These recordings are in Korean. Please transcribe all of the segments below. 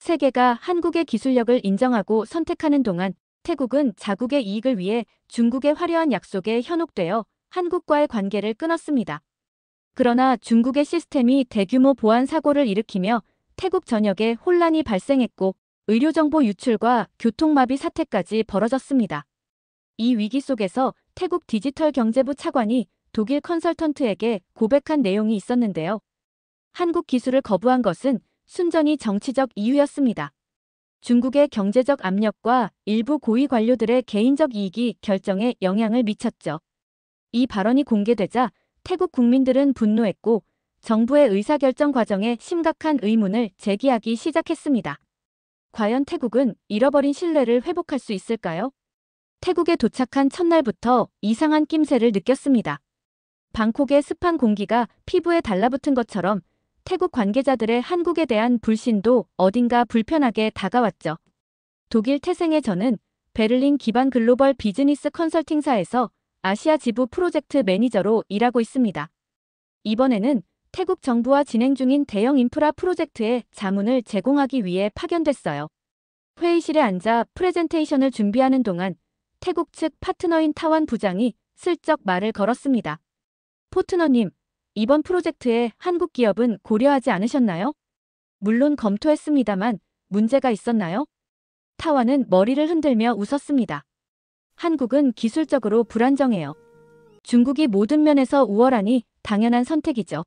세계가 한국의 기술력을 인정하고 선택하는 동안 태국은 자국의 이익을 위해 중국의 화려한 약속에 현혹되어 한국과의 관계를 끊었습니다. 그러나 중국의 시스템이 대규모 보안 사고를 일으키며 태국 전역에 혼란이 발생했고 의료정보 유출과 교통마비 사태까지 벌어졌습니다. 이 위기 속에서 태국 디지털 경제부 차관이 독일 컨설턴트에게 고백한 내용이 있었는데요. 한국 기술을 거부한 것은 순전히 정치적 이유였습니다. 중국의 경제적 압력과 일부 고위 관료들의 개인적 이익이 결정에 영향을 미쳤죠. 이 발언이 공개되자 태국 국민들은 분노했고 정부의 의사결정 과정에 심각한 의문을 제기하기 시작했습니다. 과연 태국은 잃어버린 신뢰를 회복할 수 있을까요? 태국에 도착한 첫날부터 이상한 낌새를 느꼈습니다. 방콕의 습한 공기가 피부에 달라붙은 것처럼 태국 관계자들의 한국에 대한 불신도 어딘가 불편하게 다가왔죠. 독일 태생의 저는 베를린 기반 글로벌 비즈니스 컨설팅사에서 아시아 지부 프로젝트 매니저로 일하고 있습니다. 이번에는 태국 정부와 진행 중인 대형 인프라 프로젝트의 자문을 제공하기 위해 파견됐어요. 회의실에 앉아 프레젠테이션을 준비하는 동안 태국 측 파트너인 타완 부장이 슬쩍 말을 걸었습니다. 포트너님, 이번 프로젝트에 한국 기업은 고려하지 않으셨나요? 물론 검토했습니다만 문제가 있었나요? 타완은 머리를 흔들며 웃었습니다. 한국은 기술적으로 불안정해요. 중국이 모든 면에서 우월하니 당연한 선택이죠.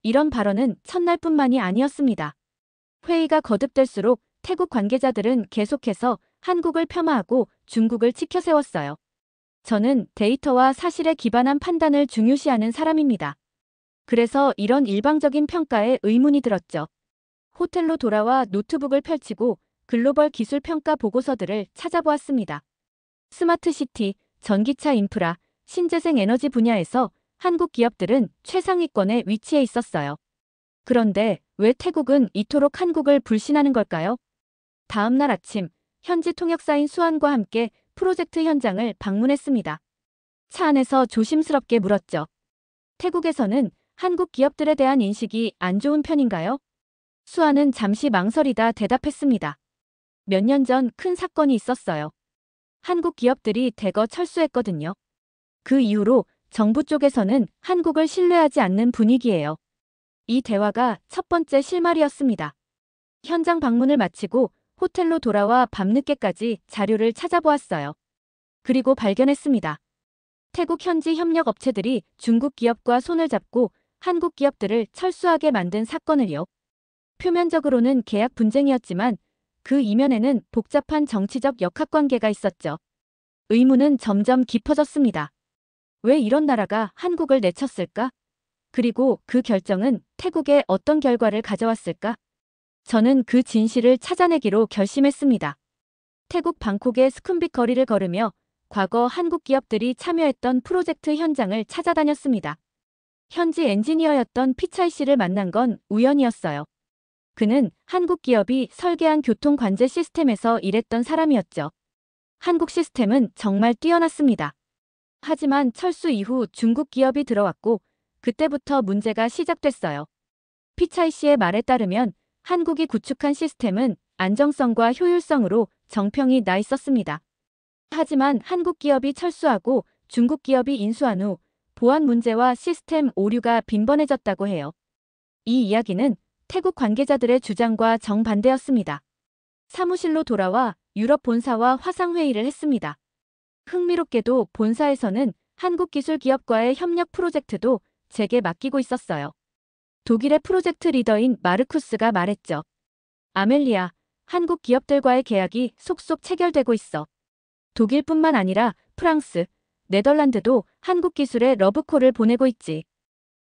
이런 발언은 첫날뿐만이 아니었습니다. 회의가 거듭될수록 태국 관계자들은 계속해서 한국을 폄하하고 중국을 치켜세웠어요. 저는 데이터와 사실에 기반한 판단을 중요시하는 사람입니다. 그래서 이런 일방적인 평가에 의문이 들었죠. 호텔로 돌아와 노트북을 펼치고 글로벌 기술 평가 보고서들을 찾아보았습니다. 스마트시티, 전기차 인프라, 신재생 에너지 분야에서 한국 기업들은 최상위권에 위치해 있었어요. 그런데 왜 태국은 이토록 한국을 불신하는 걸까요? 다음 날 아침, 현지 통역사인 수환과 함께 프로젝트 현장을 방문했습니다. 차 안에서 조심스럽게 물었죠. 태국에서는 한국 기업들에 대한 인식이 안 좋은 편인가요? 수환은 잠시 망설이다 대답했습니다. 몇 년 전 큰 사건이 있었어요. 한국 기업들이 대거 철수했거든요. 그 이후로 정부 쪽에서는 한국을 신뢰하지 않는 분위기예요. 이 대화가 첫 번째 실마리였습니다. 현장 방문을 마치고 호텔로 돌아와 밤늦게까지 자료를 찾아보았어요. 그리고 발견했습니다. 태국 현지 협력 업체들이 중국 기업과 손을 잡고 한국 기업들을 철수하게 만든 사건을요. 표면적으로는 계약 분쟁이었지만 그 이면에는 복잡한 정치적 역학관계가 있었죠. 의문은 점점 깊어졌습니다. 왜 이런 나라가 한국을 내쳤을까? 그리고 그 결정은 태국에 어떤 결과를 가져왔을까? 저는 그 진실을 찾아내기로 결심했습니다. 태국 방콕의 스쿰빗 거리를 걸으며 과거 한국 기업들이 참여했던 프로젝트 현장을 찾아다녔습니다. 현지 엔지니어였던 피차이 씨를 만난 건 우연이었어요. 그는 한국 기업이 설계한 교통 관제 시스템에서 일했던 사람이었죠. 한국 시스템은 정말 뛰어났습니다. 하지만 철수 이후 중국 기업이 들어왔고 그때부터 문제가 시작됐어요. 피차이 씨의 말에 따르면 한국이 구축한 시스템은 안정성과 효율성으로 정평이 나 있었습니다. 하지만 한국 기업이 철수하고 중국 기업이 인수한 후 보안 문제와 시스템 오류가 빈번해졌다고 해요. 이 이야기는 태국 관계자들의 주장과 정반대였습니다. 사무실로 돌아와 유럽 본사와 화상회의를 했습니다. 흥미롭게도 본사에서는 한국 기술 기업과의 협력 프로젝트도 제게 맡기고 있었어요. 독일의 프로젝트 리더인 마르쿠스가 말했죠. 아멜리아, 한국 기업들과의 계약이 속속 체결되고 있어. 독일뿐만 아니라 프랑스, 네덜란드도 한국 기술에 러브콜을 보내고 있지.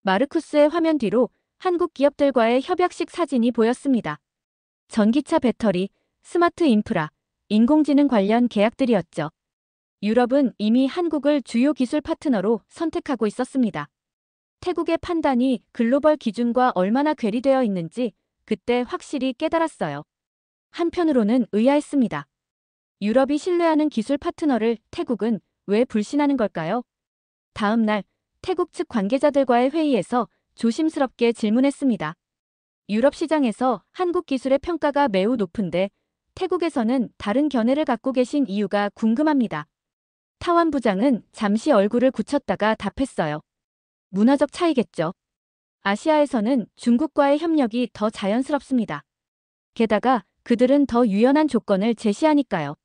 마르쿠스의 화면 뒤로 한국 기업들과의 협약식 사진이 보였습니다. 전기차 배터리, 스마트 인프라, 인공지능 관련 계약들이었죠. 유럽은 이미 한국을 주요 기술 파트너로 선택하고 있었습니다. 태국의 판단이 글로벌 기준과 얼마나 괴리되어 있는지 그때 확실히 깨달았어요. 한편으로는 의아했습니다. 유럽이 신뢰하는 기술 파트너를 태국은 왜 불신하는 걸까요? 다음 날 태국 측 관계자들과의 회의에서 조심스럽게 질문했습니다. 유럽 시장에서 한국 기술의 평가가 매우 높은데 태국에서는 다른 견해를 갖고 계신 이유가 궁금합니다. 타완 부장은 잠시 얼굴을 굳혔다가 답했어요. 문화적 차이겠죠. 아시아에서는 중국과의 협력이 더 자연스럽습니다. 게다가 그들은 더 유연한 조건을 제시하니까요.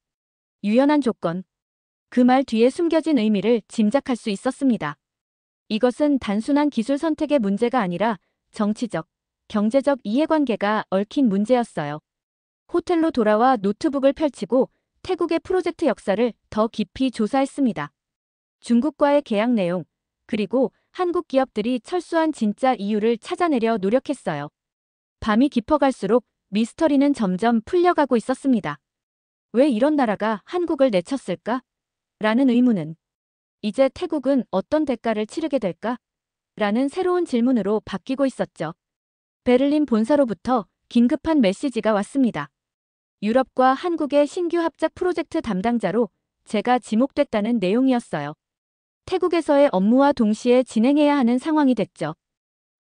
유연한 조건. 그 말 뒤에 숨겨진 의미를 짐작할 수 있었습니다. 이것은 단순한 기술 선택의 문제가 아니라 정치적, 경제적 이해관계가 얽힌 문제였어요. 호텔로 돌아와 노트북을 펼치고 태국의 프로젝트 역사를 더 깊이 조사했습니다. 중국과의 계약 내용, 그리고 한국 기업들이 철수한 진짜 이유를 찾아내려 노력했어요. 밤이 깊어갈수록 미스터리는 점점 풀려가고 있었습니다. 왜 이런 나라가 한국을 내쳤을까? 라는 의문은 이제 태국은 어떤 대가를 치르게 될까? 라는 새로운 질문으로 바뀌고 있었죠. 베를린 본사로부터 긴급한 메시지가 왔습니다. 유럽과 한국의 신규 합작 프로젝트 담당자로 제가 지목됐다는 내용이었어요. 태국에서의 업무와 동시에 진행해야 하는 상황이 됐죠.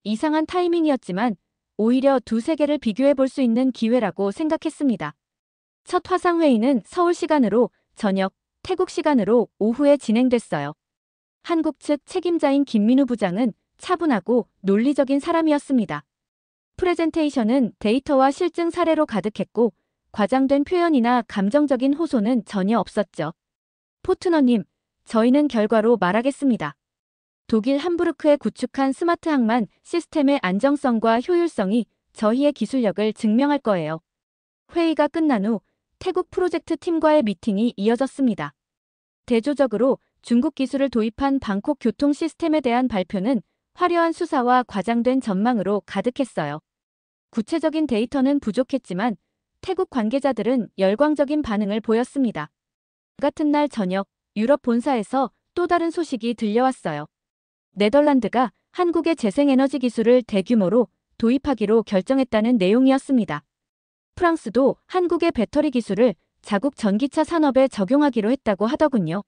이상한 타이밍이었지만 오히려 두 세계를 비교해 볼 수 있는 기회라고 생각했습니다. 첫 화상회의는 서울 시간으로 저녁, 태국 시간으로 오후에 진행됐어요. 한국 측 책임자인 김민우 부장은 차분하고 논리적인 사람이었습니다. 프레젠테이션은 데이터와 실증 사례로 가득했고 과장된 표현이나 감정적인 호소는 전혀 없었죠. 포트너님, 저희는 결과로 말하겠습니다. 독일 함부르크에 구축한 스마트 항만 시스템의 안정성과 효율성이 저희의 기술력을 증명할 거예요. 회의가 끝난 후 태국 프로젝트 팀과의 미팅이 이어졌습니다. 대조적으로 중국 기술을 도입한 방콕 교통 시스템에 대한 발표는 화려한 수사와 과장된 전망으로 가득했어요. 구체적인 데이터는 부족했지만 태국 관계자들은 열광적인 반응을 보였습니다. 같은 날 저녁, 유럽 본사에서 또 다른 소식이 들려왔어요. 네덜란드가 한국의 재생에너지 기술을 대규모로 도입하기로 결정했다는 내용이었습니다. 프랑스도 한국의 배터리 기술을 자국 전기차 산업에 적용하기로 했다고 하더군요.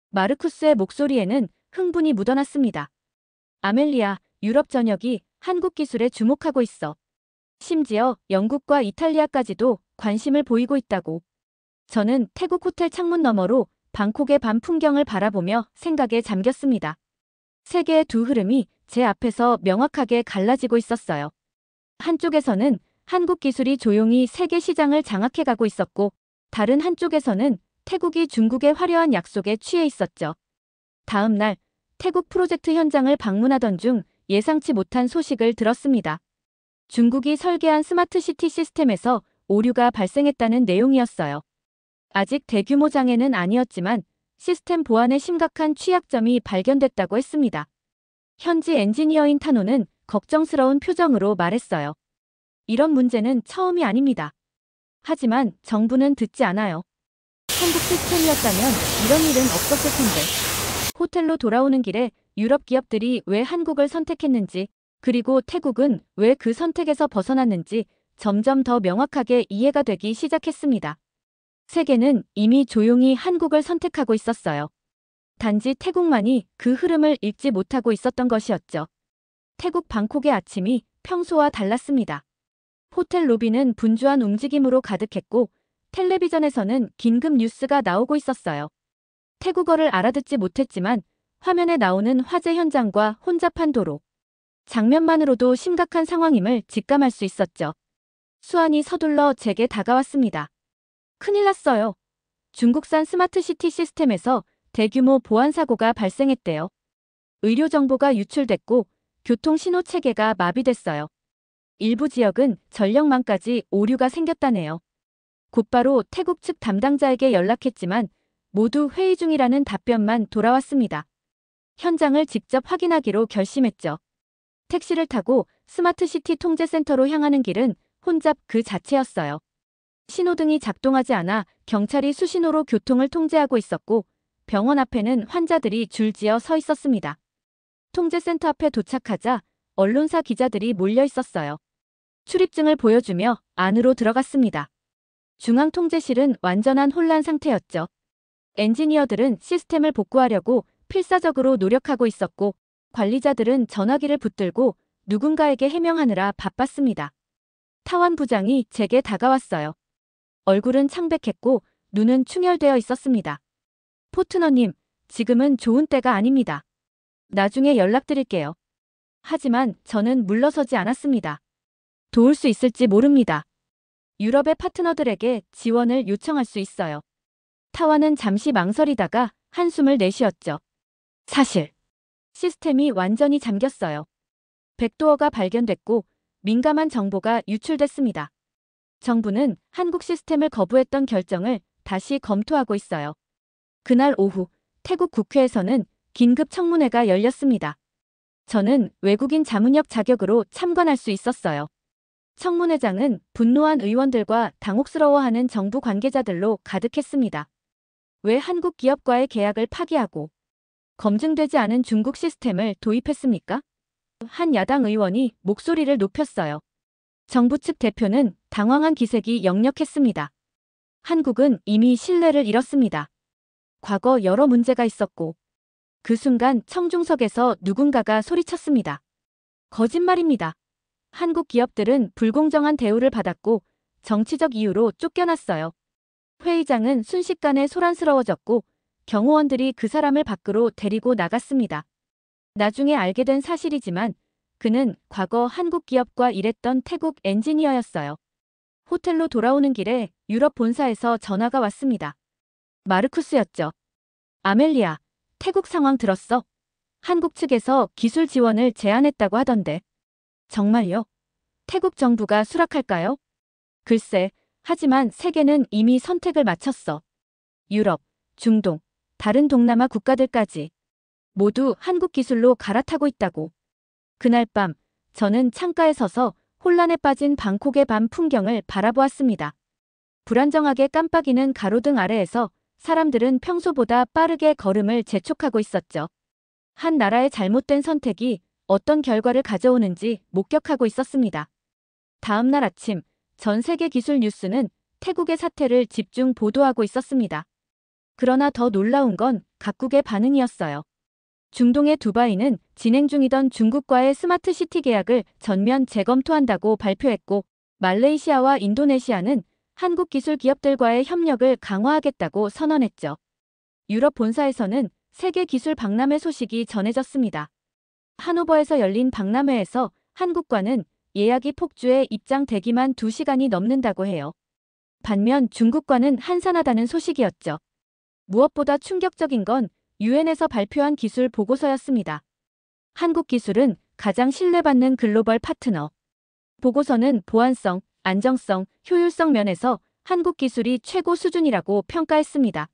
마르쿠스의 목소리에는 흥분이 묻어났습니다. 아멜리아, 유럽 전역이 한국 기술에 주목하고 있어. 심지어 영국과 이탈리아까지도 관심을 보이고 있다고. 저는 태국 호텔 창문 너머로 방콕의 밤 풍경을 바라보며 생각에 잠겼습니다. 세계의 두 흐름이 제 앞에서 명확하게 갈라지고 있었어요. 한쪽에서는 한국 기술이 조용히 세계 시장을 장악해가고 있었고 다른 한쪽에서는 태국이 중국의 화려한 약속에 취해 있었죠. 다음 날 태국 프로젝트 현장을 방문하던 중 예상치 못한 소식을 들었습니다. 중국이 설계한 스마트 시티 시스템에서 오류가 발생했다는 내용이었어요. 아직 대규모 장애는 아니었지만 시스템 보안에 심각한 취약점이 발견됐다고 했습니다. 현지 엔지니어인 타노는 걱정스러운 표정으로 말했어요. 이런 문제는 처음이 아닙니다. 하지만 정부는 듣지 않아요. 한국 시스템이었다면 이런 일은 없었을 텐데. 호텔로 돌아오는 길에 유럽 기업들이 왜 한국을 선택했는지, 그리고 태국은 왜 그 선택에서 벗어났는지 점점 더 명확하게 이해가 되기 시작했습니다. 세계는 이미 조용히 한국을 선택하고 있었어요. 단지 태국만이 그 흐름을 읽지 못하고 있었던 것이었죠. 태국 방콕의 아침이 평소와 달랐습니다. 호텔 로비는 분주한 움직임으로 가득했고 텔레비전에서는 긴급 뉴스가 나오고 있었어요. 태국어를 알아듣지 못했지만 화면에 나오는 화재 현장과 혼잡한 도로, 장면만으로도 심각한 상황임을 직감할 수 있었죠. 수안이 서둘러 제게 다가왔습니다. 큰일 났어요. 중국산 스마트시티 시스템에서 대규모 보안 사고가 발생했대요. 의료 정보가 유출됐고 교통 신호 체계가 마비됐어요. 일부 지역은 전력망까지 오류가 생겼다네요. 곧바로 태국 측 담당자에게 연락했지만 모두 회의 중이라는 답변만 돌아왔습니다. 현장을 직접 확인하기로 결심했죠. 택시를 타고 스마트시티 통제센터로 향하는 길은 혼잡 그 자체였어요. 신호등이 작동하지 않아 경찰이 수신호로 교통을 통제하고 있었고 병원 앞에는 환자들이 줄지어 서 있었습니다. 통제센터 앞에 도착하자 언론사 기자들이 몰려 있었어요. 출입증을 보여주며 안으로 들어갔습니다. 중앙통제실은 완전한 혼란 상태였죠. 엔지니어들은 시스템을 복구하려고 필사적으로 노력하고 있었고 관리자들은 전화기를 붙들고 누군가에게 해명하느라 바빴습니다. 타완 부장이 제게 다가왔어요. 얼굴은 창백했고 눈은 충혈되어 있었습니다. 포트너님, 지금은 좋은 때가 아닙니다. 나중에 연락드릴게요. 하지만 저는 물러서지 않았습니다. 도울 수 있을지 모릅니다. 유럽의 파트너들에게 지원을 요청할 수 있어요. 타완은 잠시 망설이다가 한숨을 내쉬었죠. 사실 시스템이 완전히 잠겼어요. 백도어가 발견됐고 민감한 정보가 유출됐습니다. 정부는 한국 시스템을 거부했던 결정을 다시 검토하고 있어요. 그날 오후 태국 국회에서는 긴급 청문회가 열렸습니다. 저는 외국인 자문역 자격으로 참관할 수 있었어요. 청문회장은 분노한 의원들과 당혹스러워하는 정부 관계자들로 가득했습니다. 왜 한국 기업과의 계약을 파기하고 검증되지 않은 중국 시스템을 도입했습니까? 한 야당 의원이 목소리를 높였어요. 정부 측 대표는 당황한 기색이 역력했습니다. 한국은 이미 신뢰를 잃었습니다. 과거 여러 문제가 있었고 그 순간 청중석에서 누군가가 소리쳤습니다. 거짓말입니다. 한국 기업들은 불공정한 대우를 받았고 정치적 이유로 쫓겨났어요. 회의장은 순식간에 소란스러워졌고 경호원들이 그 사람을 밖으로 데리고 나갔습니다. 나중에 알게 된 사실이지만 그는 과거 한국 기업과 일했던 태국 엔지니어였어요. 호텔로 돌아오는 길에 유럽 본사에서 전화가 왔습니다. 마르쿠스였죠. 아멜리아, 태국 상황 들었어? 한국 측에서 기술 지원을 제안했다고 하던데. 정말요? 태국 정부가 수락할까요? 글쎄, 하지만 세계는 이미 선택을 마쳤어. 유럽, 중동, 다른 동남아 국가들까지 모두 한국 기술로 갈아타고 있다고. 그날 밤 저는 창가에 서서 혼란에 빠진 방콕의 밤 풍경을 바라보았습니다. 불안정하게 깜빡이는 가로등 아래에서 사람들은 평소보다 빠르게 걸음을 재촉하고 있었죠. 한 나라의 잘못된 선택이 어떤 결과를 가져오는지 목격하고 있었습니다. 다음 날 아침 전 세계 기술 뉴스는 태국의 사태를 집중 보도하고 있었습니다. 그러나 더 놀라운 건 각국의 반응이었어요. 중동의 두바이는 진행 중이던 중국과의 스마트 시티 계약을 전면 재검토한다고 발표했고 말레이시아와 인도네시아는 한국 기술 기업들과의 협력을 강화하겠다고 선언했죠. 유럽 본사에서는 세계 기술 박람회 소식이 전해졌습니다. 하노버에서 열린 박람회에서 한국과는 예약이 폭주해 입장 대기만 2시간이 넘는다고 해요. 반면 중국과는 한산하다는 소식이었죠. 무엇보다 충격적인 건 유엔에서 발표한 기술 보고서였습니다. 한국 기술은 가장 신뢰받는 글로벌 파트너. 보고서는 보안성, 안정성, 효율성 면에서 한국 기술이 최고 수준이라고 평가했습니다.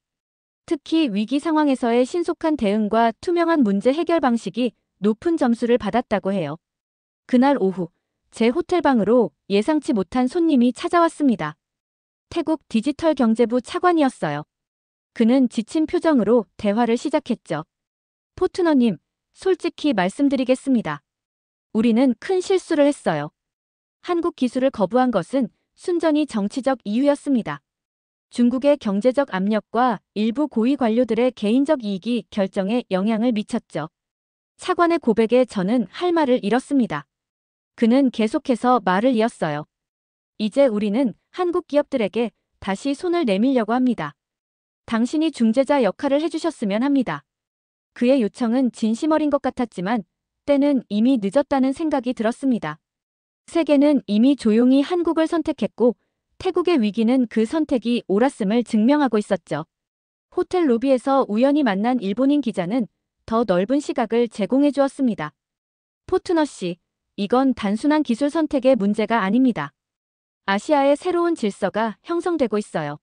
특히 위기 상황에서의 신속한 대응과 투명한 문제 해결 방식이 높은 점수를 받았다고 해요. 그날 오후 제 호텔방으로 예상치 못한 손님이 찾아왔습니다. 태국 디지털 경제부 차관이었어요. 그는 지친 표정으로 대화를 시작했죠. 포트너님, 솔직히 말씀드리겠습니다. 우리는 큰 실수를 했어요. 한국 기술을 거부한 것은 순전히 정치적 이유였습니다. 중국의 경제적 압력과 일부 고위 관료들의 개인적 이익이 결정에 영향을 미쳤죠. 차관의 고백에 저는 할 말을 잃었습니다. 그는 계속해서 말을 이었어요. 이제 우리는 한국 기업들에게 다시 손을 내밀려고 합니다. 당신이 중재자 역할을 해주셨으면 합니다. 그의 요청은 진심 어린 것 같았지만 때는 이미 늦었다는 생각이 들었습니다. 세계는 이미 조용히 한국을 선택했고 태국의 위기는 그 선택이 옳았음을 증명하고 있었죠. 호텔 로비에서 우연히 만난 일본인 기자는 더 넓은 시각을 제공해 주었습니다. 포트너 씨, 이건 단순한 기술 선택의 문제가 아닙니다. 아시아의 새로운 질서가 형성되고 있어요.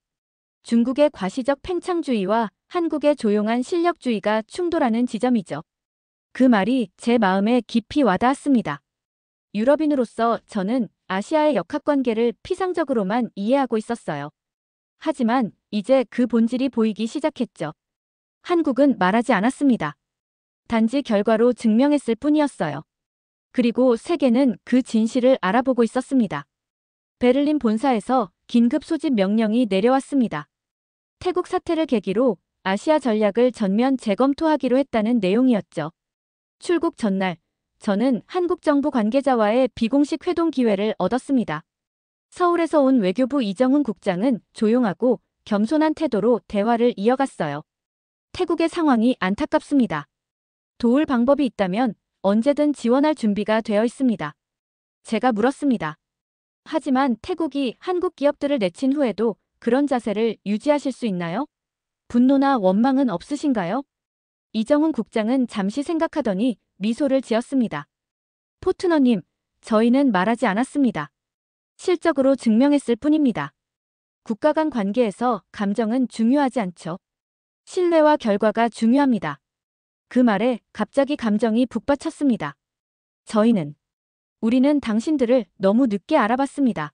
중국의 과시적 팽창주의와 한국의 조용한 실력주의가 충돌하는 지점이죠. 그 말이 제 마음에 깊이 와닿았습니다. 유럽인으로서 저는 아시아의 역학관계를 피상적으로만 이해하고 있었어요. 하지만 이제 그 본질이 보이기 시작했죠. 한국은 말하지 않았습니다. 단지 결과로 증명했을 뿐이었어요. 그리고 세계는 그 진실을 알아보고 있었습니다. 베를린 본사에서 긴급 소집 명령이 내려왔습니다. 태국 사태를 계기로 아시아 전략을 전면 재검토하기로 했다는 내용이었죠. 출국 전날, 저는 한국 정부 관계자와의 비공식 회동 기회를 얻었습니다. 서울에서 온 외교부 이정훈 국장은 조용하고 겸손한 태도로 대화를 이어갔어요. 태국의 상황이 안타깝습니다. 도울 방법이 있다면 언제든 지원할 준비가 되어 있습니다. 제가 물었습니다. 하지만 태국이 한국 기업들을 내친 후에도 그런 자세를 유지하실 수 있나요? 분노나 원망은 없으신가요? 이정훈 국장은 잠시 생각하더니 미소를 지었습니다. 포트너님, 저희는 말하지 않았습니다. 실적으로 증명했을 뿐입니다. 국가 간 관계에서 감정은 중요하지 않죠. 신뢰와 결과가 중요합니다. 그 말에 갑자기 감정이 북받쳤습니다. 우리는 당신들을 너무 늦게 알아봤습니다.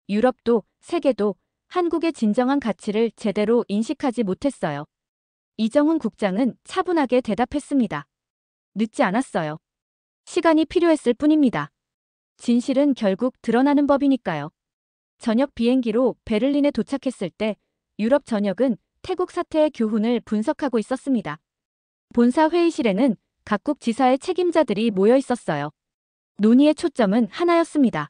유럽도 세계도 한국의 진정한 가치를 제대로 인식하지 못했어요. 이정훈 국장은 차분하게 대답했습니다. 늦지 않았어요. 시간이 필요했을 뿐입니다. 진실은 결국 드러나는 법이니까요. 저녁 비행기로 베를린에 도착했을 때 유럽 전역은 태국 사태의 교훈을 분석하고 있었습니다. 본사 회의실에는 각국 지사의 책임자들이 모여 있었어요. 논의의 초점은 하나였습니다.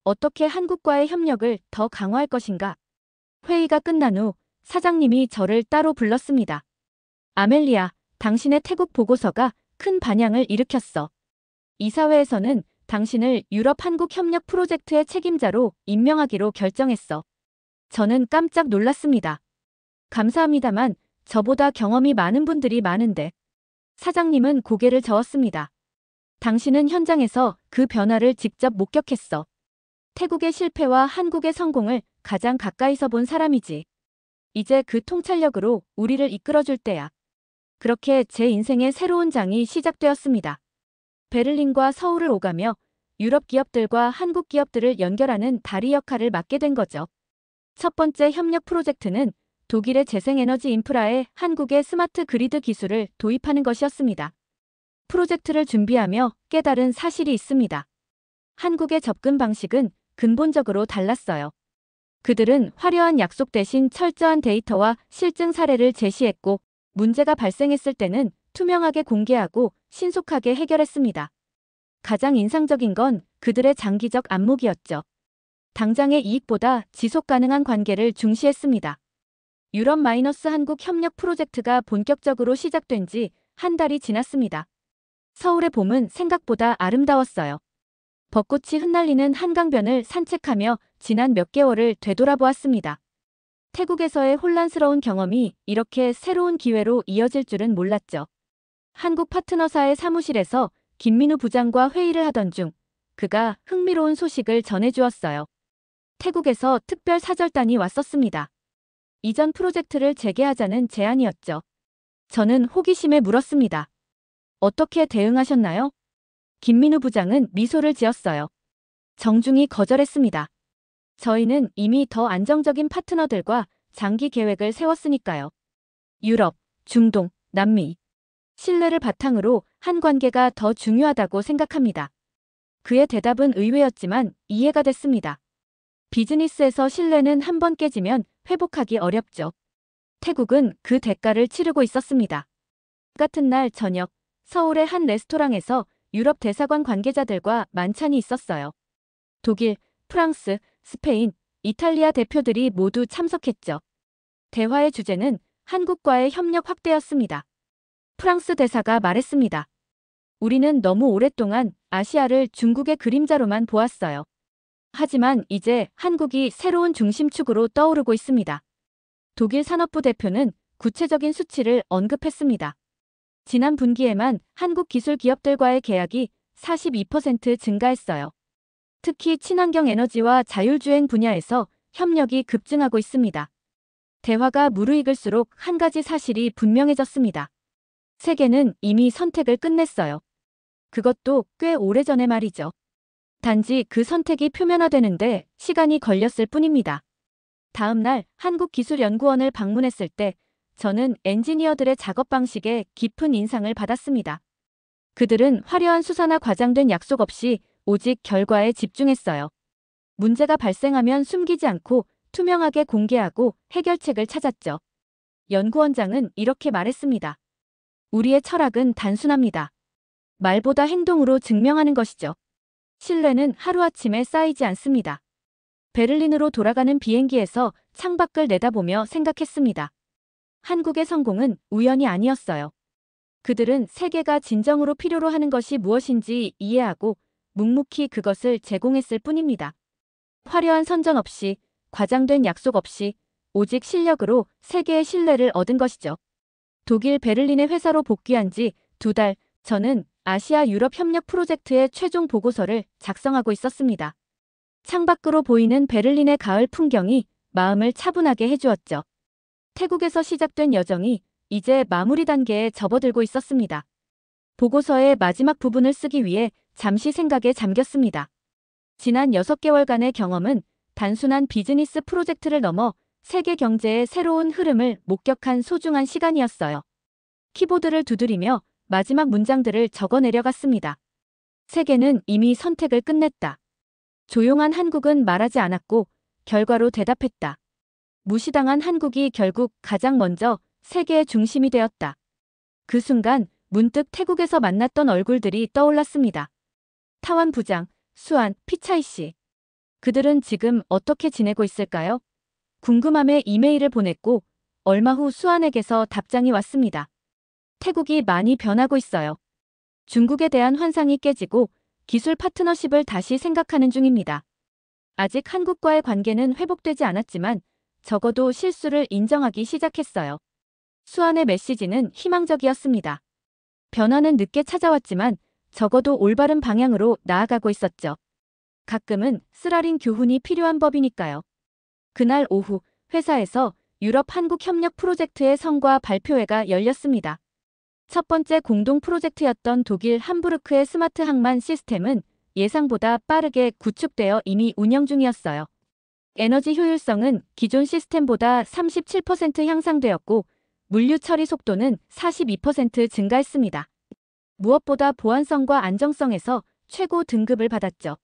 어떻게 한국과의 협력을 더 강화할 것인가? 회의가 끝난 후 사장님이 저를 따로 불렀습니다. 아멜리아, 당신의 태국 보고서가 큰 반향을 일으켰어. 이사회에서는 당신을 유럽 한국 협력 프로젝트의 책임자로 임명하기로 결정했어. 저는 깜짝 놀랐습니다. 감사합니다만 저보다 경험이 많은 분들이 많은데. 사장님은 고개를 저었습니다. 당신은 현장에서 그 변화를 직접 목격했어. 태국의 실패와 한국의 성공을 가장 가까이서 본 사람이지. 이제 그 통찰력으로 우리를 이끌어줄 때야. 그렇게 제 인생의 새로운 장이 시작되었습니다. 베를린과 서울을 오가며 유럽 기업들과 한국 기업들을 연결하는 다리 역할을 맡게 된 거죠. 첫 번째 협력 프로젝트는 독일의 재생에너지 인프라에 한국의 스마트 그리드 기술을 도입하는 것이었습니다. 프로젝트를 준비하며 깨달은 사실이 있습니다. 한국의 접근 방식은 근본적으로 달랐어요. 그들은 화려한 약속 대신 철저한 데이터와 실증 사례를 제시했고 문제가 발생했을 때는 투명하게 공개하고 신속하게 해결했습니다. 가장 인상적인 건 그들의 장기적 안목이었죠. 당장의 이익보다 지속 가능한 관계를 중시했습니다. 유럽-한국 협력 프로젝트가 본격적으로 시작된 지 한 달이 지났습니다. 서울의 봄은 생각보다 아름다웠어요. 벚꽃이 흩날리는 한강변을 산책하며 지난 몇 개월을 되돌아보았습니다. 태국에서의 혼란스러운 경험이 이렇게 새로운 기회로 이어질 줄은 몰랐죠. 한국 파트너사의 사무실에서 김민우 부장과 회의를 하던 중 그가 흥미로운 소식을 전해주었어요. 태국에서 특별 사절단이 왔었습니다. 이전 프로젝트를 재개하자는 제안이었죠. 저는 호기심에 물었습니다. 어떻게 대응하셨나요? 김민우 부장은 미소를 지었어요. 정중히 거절했습니다. 저희는 이미 더 안정적인 파트너들과 장기 계획을 세웠으니까요. 유럽, 중동, 남미. 신뢰를 바탕으로 한 관계가 더 중요하다고 생각합니다. 그의 대답은 의외였지만 이해가 됐습니다. 비즈니스에서 신뢰는 한 번 깨지면 회복하기 어렵죠. 태국은 그 대가를 치르고 있었습니다. 같은 날 저녁, 서울의 한 레스토랑에서 유럽 대사관 관계자들과 만찬이 있었어요. 독일, 프랑스, 스페인, 이탈리아 대표들이 모두 참석했죠. 대화의 주제는 한국과의 협력 확대였습니다. 프랑스 대사가 말했습니다. 우리는 너무 오랫동안 아시아를 중국의 그림자로만 보았어요. 하지만 이제 한국이 새로운 중심축으로 떠오르고 있습니다. 독일 산업부 대표는 구체적인 수치를 언급했습니다. 지난 분기에만 한국 기술 기업들과의 계약이 42% 증가했어요. 특히 친환경 에너지와 자율주행 분야에서 협력이 급증하고 있습니다. 대화가 무르익을수록 한 가지 사실이 분명해졌습니다. 세계는 이미 선택을 끝냈어요. 그것도 꽤 오래전의 말이죠. 단지 그 선택이 표면화되는데 시간이 걸렸을 뿐입니다. 다음 날 한국기술연구원을 방문했을 때 저는 엔지니어들의 작업 방식에 깊은 인상을 받았습니다. 그들은 화려한 수사나 과장된 약속 없이 오직 결과에 집중했어요. 문제가 발생하면 숨기지 않고 투명하게 공개하고 해결책을 찾았죠. 연구원장은 이렇게 말했습니다. 우리의 철학은 단순합니다. 말보다 행동으로 증명하는 것이죠. 신뢰는 하루아침에 쌓이지 않습니다. 베를린으로 돌아가는 비행기에서 창밖을 내다보며 생각했습니다. 한국의 성공은 우연이 아니었어요. 그들은 세계가 진정으로 필요로 하는 것이 무엇인지 이해하고 묵묵히 그것을 제공했을 뿐입니다. 화려한 선전 없이, 과장된 약속 없이, 오직 실력으로 세계의 신뢰를 얻은 것이죠. 독일 베를린의 회사로 복귀한 지 2달, 저는 아시아 유럽 협력 프로젝트의 최종 보고서를 작성하고 있었습니다. 창밖으로 보이는 베를린의 가을 풍경이 마음을 차분하게 해주었죠. 태국에서 시작된 여정이 이제 마무리 단계에 접어들고 있었습니다. 보고서의 마지막 부분을 쓰기 위해 잠시 생각에 잠겼습니다. 지난 6개월간의 경험은 단순한 비즈니스 프로젝트를 넘어 세계 경제의 새로운 흐름을 목격한 소중한 시간이었어요. 키보드를 두드리며 마지막 문장들을 적어 내려갔습니다. 세계는 이미 선택을 끝냈다. 조용한 한국은 말하지 않았고 결과로 대답했다. 무시당한 한국이 결국 가장 먼저 세계의 중심이 되었다. 그 순간 문득 태국에서 만났던 얼굴들이 떠올랐습니다. 타완 부장, 수안, 피차이 씨. 그들은 지금 어떻게 지내고 있을까요? 궁금함에 이메일을 보냈고 얼마 후 수안에게서 답장이 왔습니다. 태국이 많이 변하고 있어요. 중국에 대한 환상이 깨지고 기술 파트너십을 다시 생각하는 중입니다. 아직 한국과의 관계는 회복되지 않았지만 적어도 실수를 인정하기 시작했어요. 수안의 메시지는 희망적이었습니다. 변화는 늦게 찾아왔지만 적어도 올바른 방향으로 나아가고 있었죠. 가끔은 쓰라린 교훈이 필요한 법이니까요. 그날 오후 회사에서 유럽 한국 협력 프로젝트의 성과 발표회가 열렸습니다. 첫 번째 공동 프로젝트였던 독일 함부르크의 스마트 항만 시스템은 예상보다 빠르게 구축되어 이미 운영 중이었어요. 에너지 효율성은 기존 시스템보다 37% 향상되었고 물류 처리 속도는 42% 증가했습니다. 무엇보다 보안성과 안정성에서 최고 등급을 받았죠.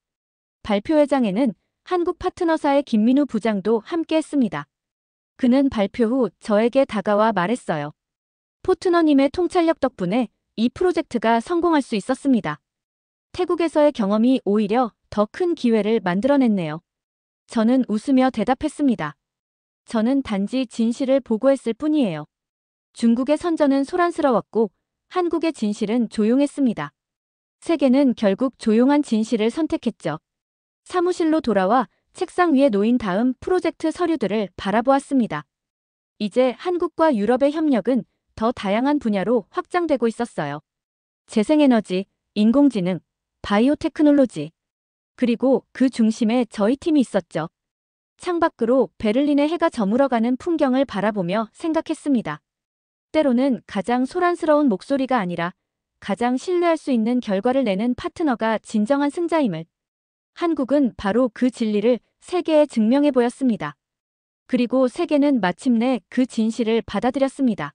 발표회장에는 한국 파트너사의 김민우 부장도 함께했습니다. 그는 발표 후 저에게 다가와 말했어요. 포트너님의 통찰력 덕분에 이 프로젝트가 성공할 수 있었습니다. 태국에서의 경험이 오히려 더 큰 기회를 만들어냈네요. 저는 웃으며 대답했습니다. 저는 단지 진실을 보고했을 뿐이에요. 중국의 선전은 소란스러웠고 한국의 진실은 조용했습니다. 세계는 결국 조용한 진실을 선택했죠. 사무실로 돌아와 책상 위에 놓인 다음 프로젝트 서류들을 바라보았습니다. 이제 한국과 유럽의 협력은 더 다양한 분야로 확장되고 있었어요. 재생에너지, 인공지능, 바이오테크놀로지. 그리고 그 중심에 저희 팀이 있었죠. 창밖으로 베를린의 해가 저물어가는 풍경을 바라보며 생각했습니다. 때로는 가장 소란스러운 목소리가 아니라 가장 신뢰할 수 있는 결과를 내는 파트너가 진정한 승자임을. 한국은 바로 그 진리를 세계에 증명해 보였습니다. 그리고 세계는 마침내 그 진실을 받아들였습니다.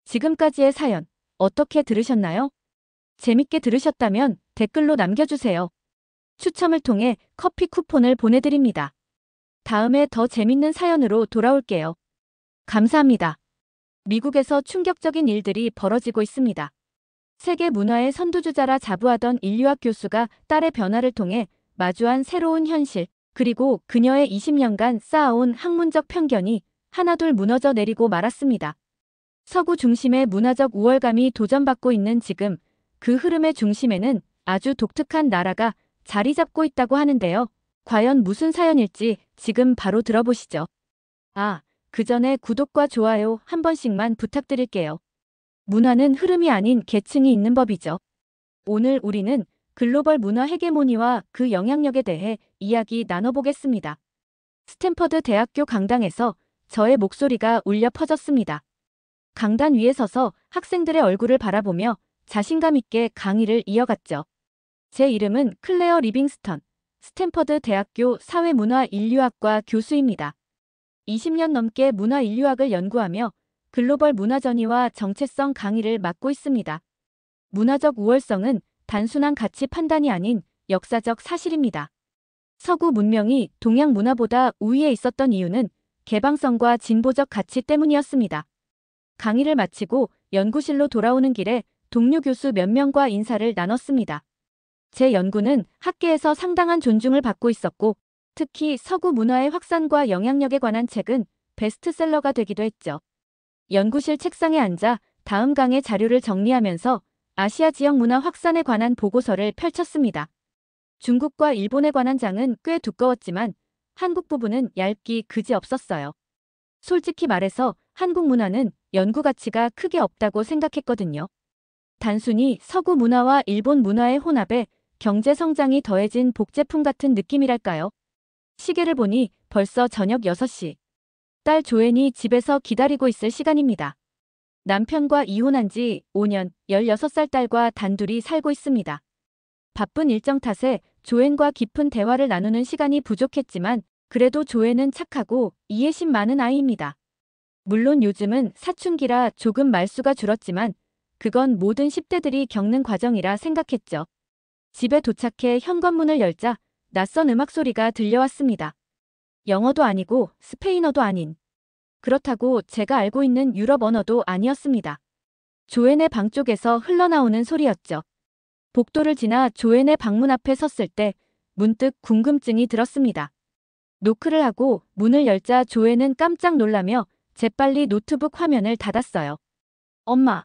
지금까지의 사연 어떻게 들으셨나요? 재밌게 들으셨다면 댓글로 남겨주세요. 추첨을 통해 커피 쿠폰을 보내드립니다. 다음에 더 재밌는 사연으로 돌아올게요. 감사합니다. 미국에서 충격적인 일들이 벌어지고 있습니다. 세계 문화의 선두주자라 자부하던 인류학 교수가 딸의 변화를 통해 마주한 새로운 현실, 그리고 그녀의 20년간 쌓아온 학문적 편견이 하나둘 무너져 내리고 말았습니다. 서구 중심의 문화적 우월감이 도전받고 있는 지금, 그 흐름의 중심에는 아주 독특한 나라가 자리 잡고 있다고 하는데요. 과연 무슨 사연일지 지금 바로 들어보시죠. 그 전에 구독과 좋아요 한 번씩만 부탁드릴게요. 문화는 흐름이 아닌 계층이 있는 법이죠. 오늘 우리는 글로벌 문화 헤게모니와 그 영향력에 대해 이야기 나눠보겠습니다. 스탠퍼드 대학교 강당에서 저의 목소리가 울려 퍼졌습니다. 강단 위에 서서 학생들의 얼굴을 바라보며 자신감 있게 강의를 이어갔죠. 제 이름은 클레어 리빙스턴, 스탠퍼드 대학교 사회문화인류학과 교수입니다. 20년 넘게 문화인류학을 연구하며 글로벌 문화 전이와 정체성 강의를 맡고 있습니다. 문화적 우월성은 단순한 가치 판단이 아닌 역사적 사실입니다. 서구 문명이 동양 문화보다 우위에 있었던 이유는 개방성과 진보적 가치 때문이었습니다. 강의를 마치고 연구실로 돌아오는 길에 동료 교수 몇 명과 인사를 나눴습니다. 제 연구는 학계에서 상당한 존중을 받고 있었고 특히 서구 문화의 확산과 영향력에 관한 책은 베스트셀러가 되기도 했죠. 연구실 책상에 앉아 다음 강의 자료를 정리하면서 아시아 지역 문화 확산에 관한 보고서를 펼쳤습니다. 중국과 일본에 관한 장은 꽤 두꺼웠지만 한국 부분은 얇기 그지없었어요. 솔직히 말해서 한국 문화는 연구 가치가 크게 없다고 생각했거든요. 단순히 서구 문화와 일본 문화의 혼합에 경제 성장이 더해진 복제품 같은 느낌이랄까요. 시계를 보니 벌써 저녁 6시. 딸 조앤이 집에서 기다리고 있을 시간입니다. 남편과 이혼한 지 5년, 16살 딸과 단둘이 살고 있습니다. 바쁜 일정 탓에 조앤과 깊은 대화를 나누는 시간이 부족했지만 그래도 조앤은 착하고 이해심 많은 아이입니다. 물론 요즘은 사춘기라 조금 말수가 줄었지만 그건 모든 10대들이 겪는 과정이라 생각했죠. 집에 도착해 현관문을 열자 낯선 음악 소리가 들려왔습니다. 영어도 아니고 스페인어도 아닌. 그렇다고 제가 알고 있는 유럽 언어도 아니었습니다. 조앤의 방 쪽에서 흘러나오는 소리였죠. 복도를 지나 조앤의 방문 앞에 섰을 때 문득 궁금증이 들었습니다. 노크를 하고 문을 열자 조앤은 깜짝 놀라며 재빨리 노트북 화면을 닫았어요. 엄마,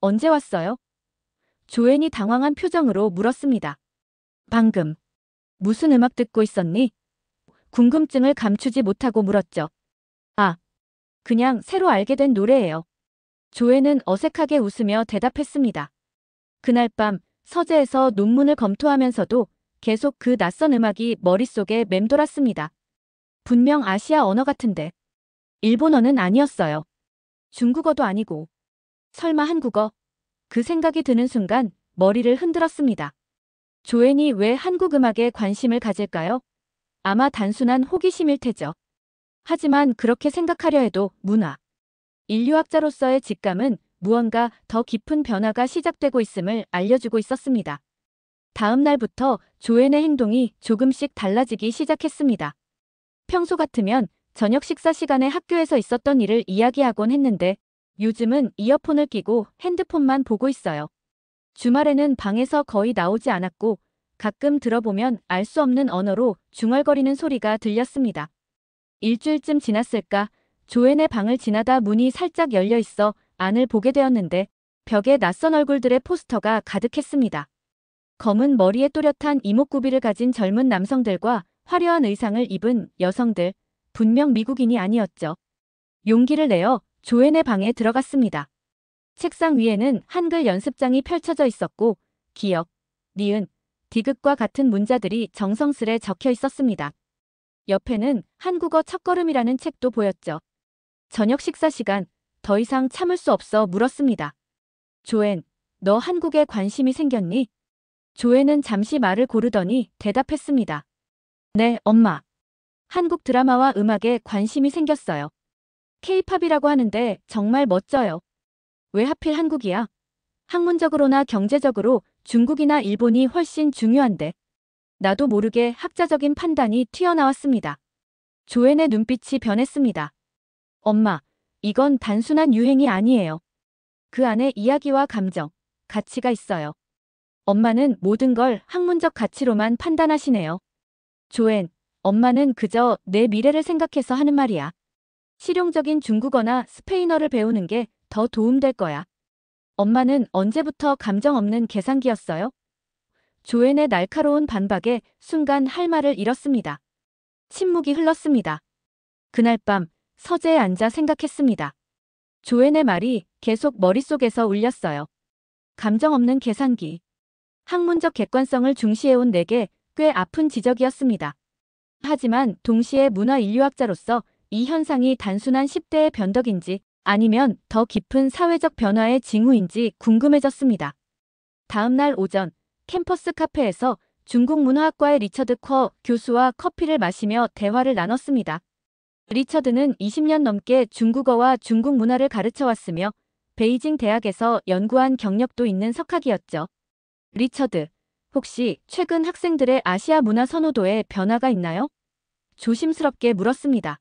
언제 왔어요? 조앤이 당황한 표정으로 물었습니다. 방금. 무슨 음악 듣고 있었니? 궁금증을 감추지 못하고 물었죠. 아, 그냥 새로 알게 된 노래예요. 조앤은 어색하게 웃으며 대답했습니다. 그날 밤 서재에서 논문을 검토하면서도 계속 그 낯선 음악이 머릿속에 맴돌았습니다. 분명 아시아 언어 같은데. 일본어는 아니었어요. 중국어도 아니고. 설마 한국어? 그 생각이 드는 순간 머리를 흔들었습니다. 조앤이 왜 한국 음악에 관심을 가질까요? 아마 단순한 호기심일 테죠. 하지만 그렇게 생각하려 해도 문화, 인류학자로서의 직감은 무언가 더 깊은 변화가 시작되고 있음을 알려주고 있었습니다. 다음 날부터 조앤의 행동이 조금씩 달라지기 시작했습니다. 평소 같으면 저녁 식사 시간에 학교에서 있었던 일을 이야기하곤 했는데 요즘은 이어폰을 끼고 핸드폰만 보고 있어요. 주말에는 방에서 거의 나오지 않았고 가끔 들어보면 알 수 없는 언어로 중얼거리는 소리가 들렸습니다. 일주일쯤 지났을까 조앤의 방을 지나다 문이 살짝 열려 있어 안을 보게 되었는데 벽에 낯선 얼굴들의 포스터가 가득했습니다. 검은 머리에 또렷한 이목구비를 가진 젊은 남성들과 화려한 의상을 입은 여성들, 분명 미국인이 아니었죠. 용기를 내어 조앤의 방에 들어갔습니다. 책상 위에는 한글 연습장이 펼쳐져 있었고 기역, 니은, 디귿과 같은 문자들이 정성스레 적혀 있었습니다. 옆에는 한국어 첫걸음이라는 책도 보였죠. 저녁 식사 시간, 더 이상 참을 수 없어 물었습니다. 조앤, 너 한국에 관심이 생겼니? 조앤은 잠시 말을 고르더니 대답했습니다. 네, 엄마. 한국 드라마와 음악에 관심이 생겼어요. K-팝이라고 하는데 정말 멋져요. 왜 하필 한국이야? 학문적으로나 경제적으로 중국이나 일본이 훨씬 중요한데. 나도 모르게 학자적인 판단이 튀어나왔습니다. 조앤의 눈빛이 변했습니다. 엄마, 이건 단순한 유행이 아니에요. 그 안에 이야기와 감정, 가치가 있어요. 엄마는 모든 걸 학문적 가치로만 판단하시네요. 조앤, 엄마는 그저 내 미래를 생각해서 하는 말이야. 실용적인 중국어나 스페인어를 배우는 게 더 도움될 거야. 엄마는 언제부터 감정 없는 계산기였어요? 조앤의 날카로운 반박에 순간 할 말을 잃었습니다. 침묵이 흘렀습니다. 그날 밤 서재에 앉아 생각했습니다. 조앤의 말이 계속 머릿속에서 울렸어요. 감정 없는 계산기. 학문적 객관성을 중시해온 내게 꽤 아픈 지적이었습니다. 하지만 동시에 문화 인류학자로서 이 현상이 단순한 10대의 변덕인지 아니면 더 깊은 사회적 변화의 징후인지 궁금해졌습니다. 다음 날 오전 캠퍼스 카페에서 중국문화학과의 리처드 쿼 교수와 커피를 마시며 대화를 나눴습니다. 리처드는 20년 넘게 중국어와 중국 문화를 가르쳐왔으며 베이징 대학에서 연구한 경력도 있는 석학이었죠. 리처드, 혹시 최근 학생들의 아시아 문화 선호도에 변화가 있나요? 조심스럽게 물었습니다.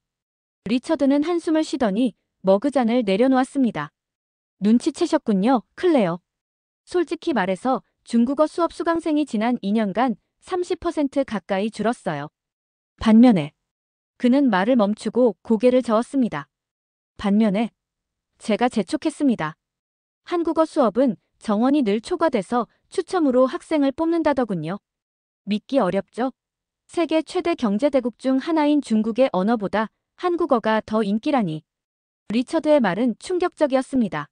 리처드는 한숨을 쉬더니 머그잔을 내려놓았습니다. 눈치채셨군요, 클레어. 솔직히 말해서 중국어 수업 수강생이 지난 2년간 30% 가까이 줄었어요. 반면에 그는 말을 멈추고 고개를 저었습니다. 반면에 제가 재촉했습니다. 한국어 수업은 정원이 늘 초과돼서 추첨으로 학생을 뽑는다더군요. 믿기 어렵죠? 세계 최대 경제대국 중 하나인 중국의 언어보다 한국어가 더 인기라니. 리처드의 말은 충격적이었습니다.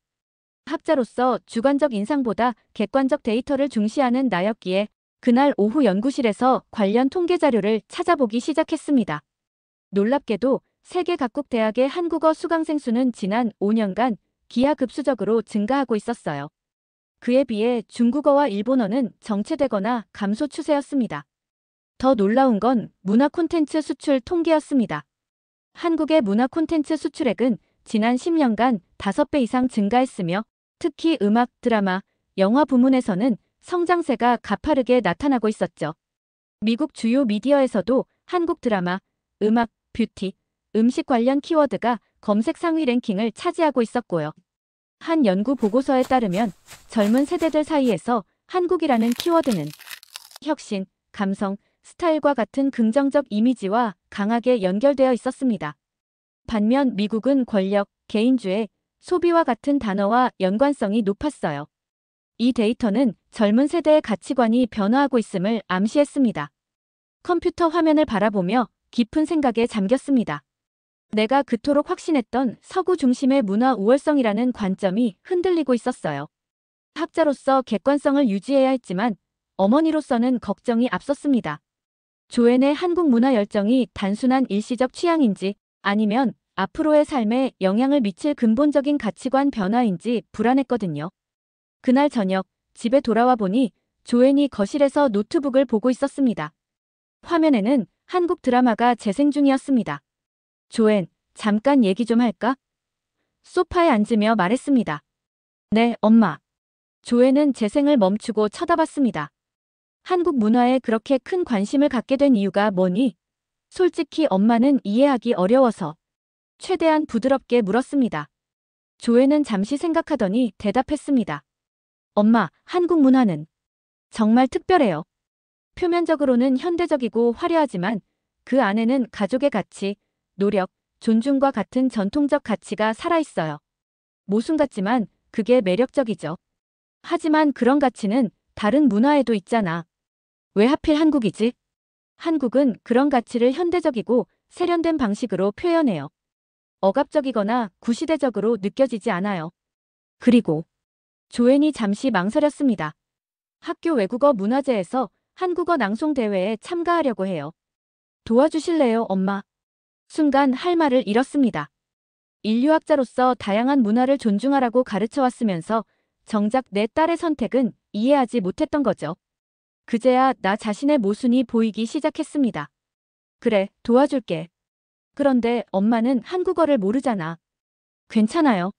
학자로서 주관적 인상보다 객관적 데이터를 중시하는 나였기에 그날 오후 연구실에서 관련 통계 자료를 찾아보기 시작했습니다. 놀랍게도 세계 각국 대학의 한국어 수강생 수는 지난 5년간 기하급수적으로 증가하고 있었어요. 그에 비해 중국어와 일본어는 정체되거나 감소 추세였습니다. 더 놀라운 건 문화 콘텐츠 수출 통계였습니다. 한국의 문화 콘텐츠 수출액은 지난 10년간 5배 이상 증가했으며 특히 음악, 드라마, 영화 부문에서는 성장세가 가파르게 나타나고 있었죠. 미국 주요 미디어에서도 한국 드라마, 음악, 뷰티, 음식 관련 키워드가 검색 상위 랭킹을 차지하고 있었고요. 한 연구 보고서에 따르면 젊은 세대들 사이에서 한국이라는 키워드는 혁신, 감성, 스타일과 같은 긍정적 이미지와 강하게 연결되어 있었습니다. 반면 미국은 권력, 개인주의, 소비와 같은 단어와 연관성이 높았어요. 이 데이터는 젊은 세대의 가치관이 변화하고 있음을 암시했습니다. 컴퓨터 화면을 바라보며 깊은 생각에 잠겼습니다. 내가 그토록 확신했던 서구 중심의 문화 우월성이라는 관점이 흔들리고 있었어요. 학자로서 객관성을 유지해야 했지만 어머니로서는 걱정이 앞섰습니다. 조앤의 한국 문화 열정이 단순한 일시적 취향인지 아니면 앞으로의 삶에 영향을 미칠 근본적인 가치관 변화인지 불안했거든요. 그날 저녁 집에 돌아와 보니 조앤이 거실에서 노트북을 보고 있었습니다. 화면에는 한국 드라마가 재생 중이었습니다. 조앤, 잠깐 얘기 좀 할까? 소파에 앉으며 말했습니다. 네, 엄마. 조앤은 재생을 멈추고 쳐다봤습니다. 한국 문화에 그렇게 큰 관심을 갖게 된 이유가 뭐니? 솔직히 엄마는 이해하기 어려워서. 최대한 부드럽게 물었습니다. 조앤은 잠시 생각하더니 대답했습니다. 엄마, 한국 문화는 정말 특별해요. 표면적으로는 현대적이고 화려하지만 그 안에는 가족의 가치, 노력, 존중과 같은 전통적 가치가 살아있어요. 모순 같지만 그게 매력적이죠. 하지만 그런 가치는 다른 문화에도 있잖아. 왜 하필 한국이지? 한국은 그런 가치를 현대적이고 세련된 방식으로 표현해요. 억압적이거나 구시대적으로 느껴지지 않아요. 그리고 조앤이 잠시 망설였습니다. 학교 외국어 문화제에서 한국어 낭송 대회에 참가하려고 해요. 도와주실래요, 엄마? 순간 할 말을 잃었습니다. 인류학자로서 다양한 문화를 존중하라고 가르쳐왔으면서 정작 내 딸의 선택은 이해하지 못했던 거죠. 그제야 나 자신의 모순이 보이기 시작했습니다. 그래, 도와줄게. 그런데 엄마는 한국어를 모르잖아. 괜찮아요.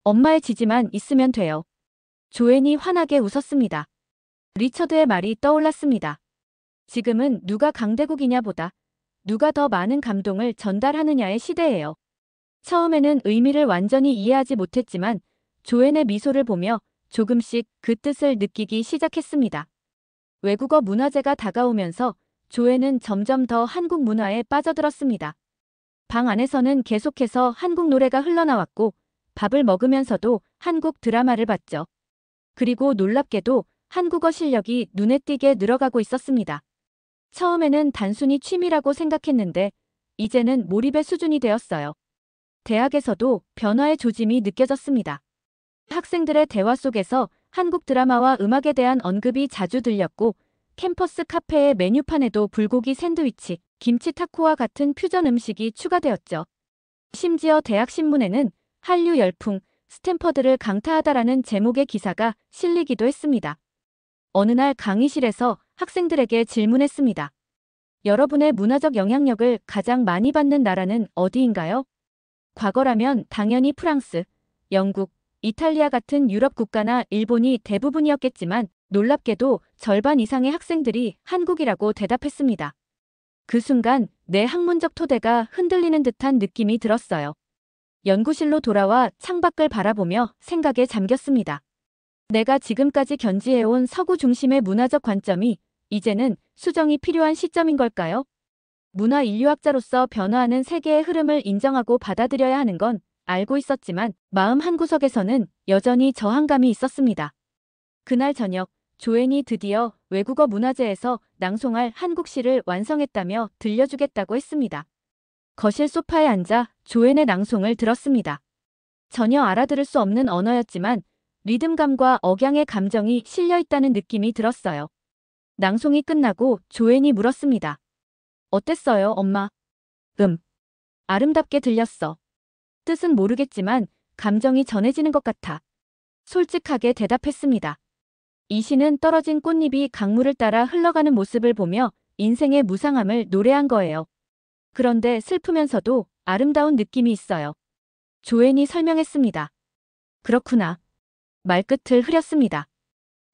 엄마의 지지만 있으면 돼요. 조앤이 환하게 웃었습니다. 리처드의 말이 떠올랐습니다. 지금은 누가 강대국이냐 보다 누가 더 많은 감동을 전달하느냐의 시대예요. 처음에는 의미를 완전히 이해하지 못했지만 조앤의 미소를 보며 조금씩 그 뜻을 느끼기 시작했습니다. 외국어 문화제가 다가오면서 조앤은 점점 더 한국 문화에 빠져들었습니다. 방 안에서는 계속해서 한국 노래가 흘러나왔고 밥을 먹으면서도 한국 드라마를 봤죠. 그리고 놀랍게도 한국어 실력이 눈에 띄게 늘어가고 있었습니다. 처음에는 단순히 취미라고 생각했는데 이제는 몰입의 수준이 되었어요. 대학에서도 변화의 조짐이 느껴졌습니다. 학생들의 대화 속에서 한국 드라마와 음악에 대한 언급이 자주 들렸고 캠퍼스 카페의 메뉴판에도 불고기 샌드위치, 김치 타코와 같은 퓨전 음식이 추가되었죠. 심지어 대학 신문에는 한류 열풍, 스탠퍼드를 강타하다라는 제목의 기사가 실리기도 했습니다. 어느 날 강의실에서 학생들에게 질문했습니다. 여러분의 문화적 영향력을 가장 많이 받는 나라는 어디인가요? 과거라면 당연히 프랑스, 영국, 이탈리아 같은 유럽 국가나 일본이 대부분이었겠지만 놀랍게도 절반 이상의 학생들이 한국이라고 대답했습니다. 그 순간 내 학문적 토대가 흔들리는 듯한 느낌이 들었어요. 연구실로 돌아와 창밖을 바라보며 생각에 잠겼습니다. 내가 지금까지 견지해온 서구 중심의 문화적 관점이 이제는 수정이 필요한 시점인 걸까요? 문화 인류학자로서 변화하는 세계의 흐름을 인정하고 받아들여야 하는 건 알고 있었지만 마음 한구석에서는 여전히 저항감이 있었습니다. 그날 저녁, 조앤이 드디어 외국어 문화재에서 낭송할 한국 시를 완성했다며 들려주겠다고 했습니다. 거실 소파에 앉아 조앤의 낭송을 들었습니다. 전혀 알아들을 수 없는 언어였지만 리듬감과 억양의 감정이 실려 있다는 느낌이 들었어요. 낭송이 끝나고 조앤이 물었습니다. 어땠어요, 엄마? 아름답게 들렸어. 뜻은 모르겠지만 감정이 전해지는 것 같아. 솔직하게 대답했습니다. 이 시는 떨어진 꽃잎이 강물을 따라 흘러가는 모습을 보며 인생의 무상함을 노래한 거예요. 그런데 슬프면서도 아름다운 느낌이 있어요. 조앤이 설명했습니다. 그렇구나. 말끝을 흐렸습니다.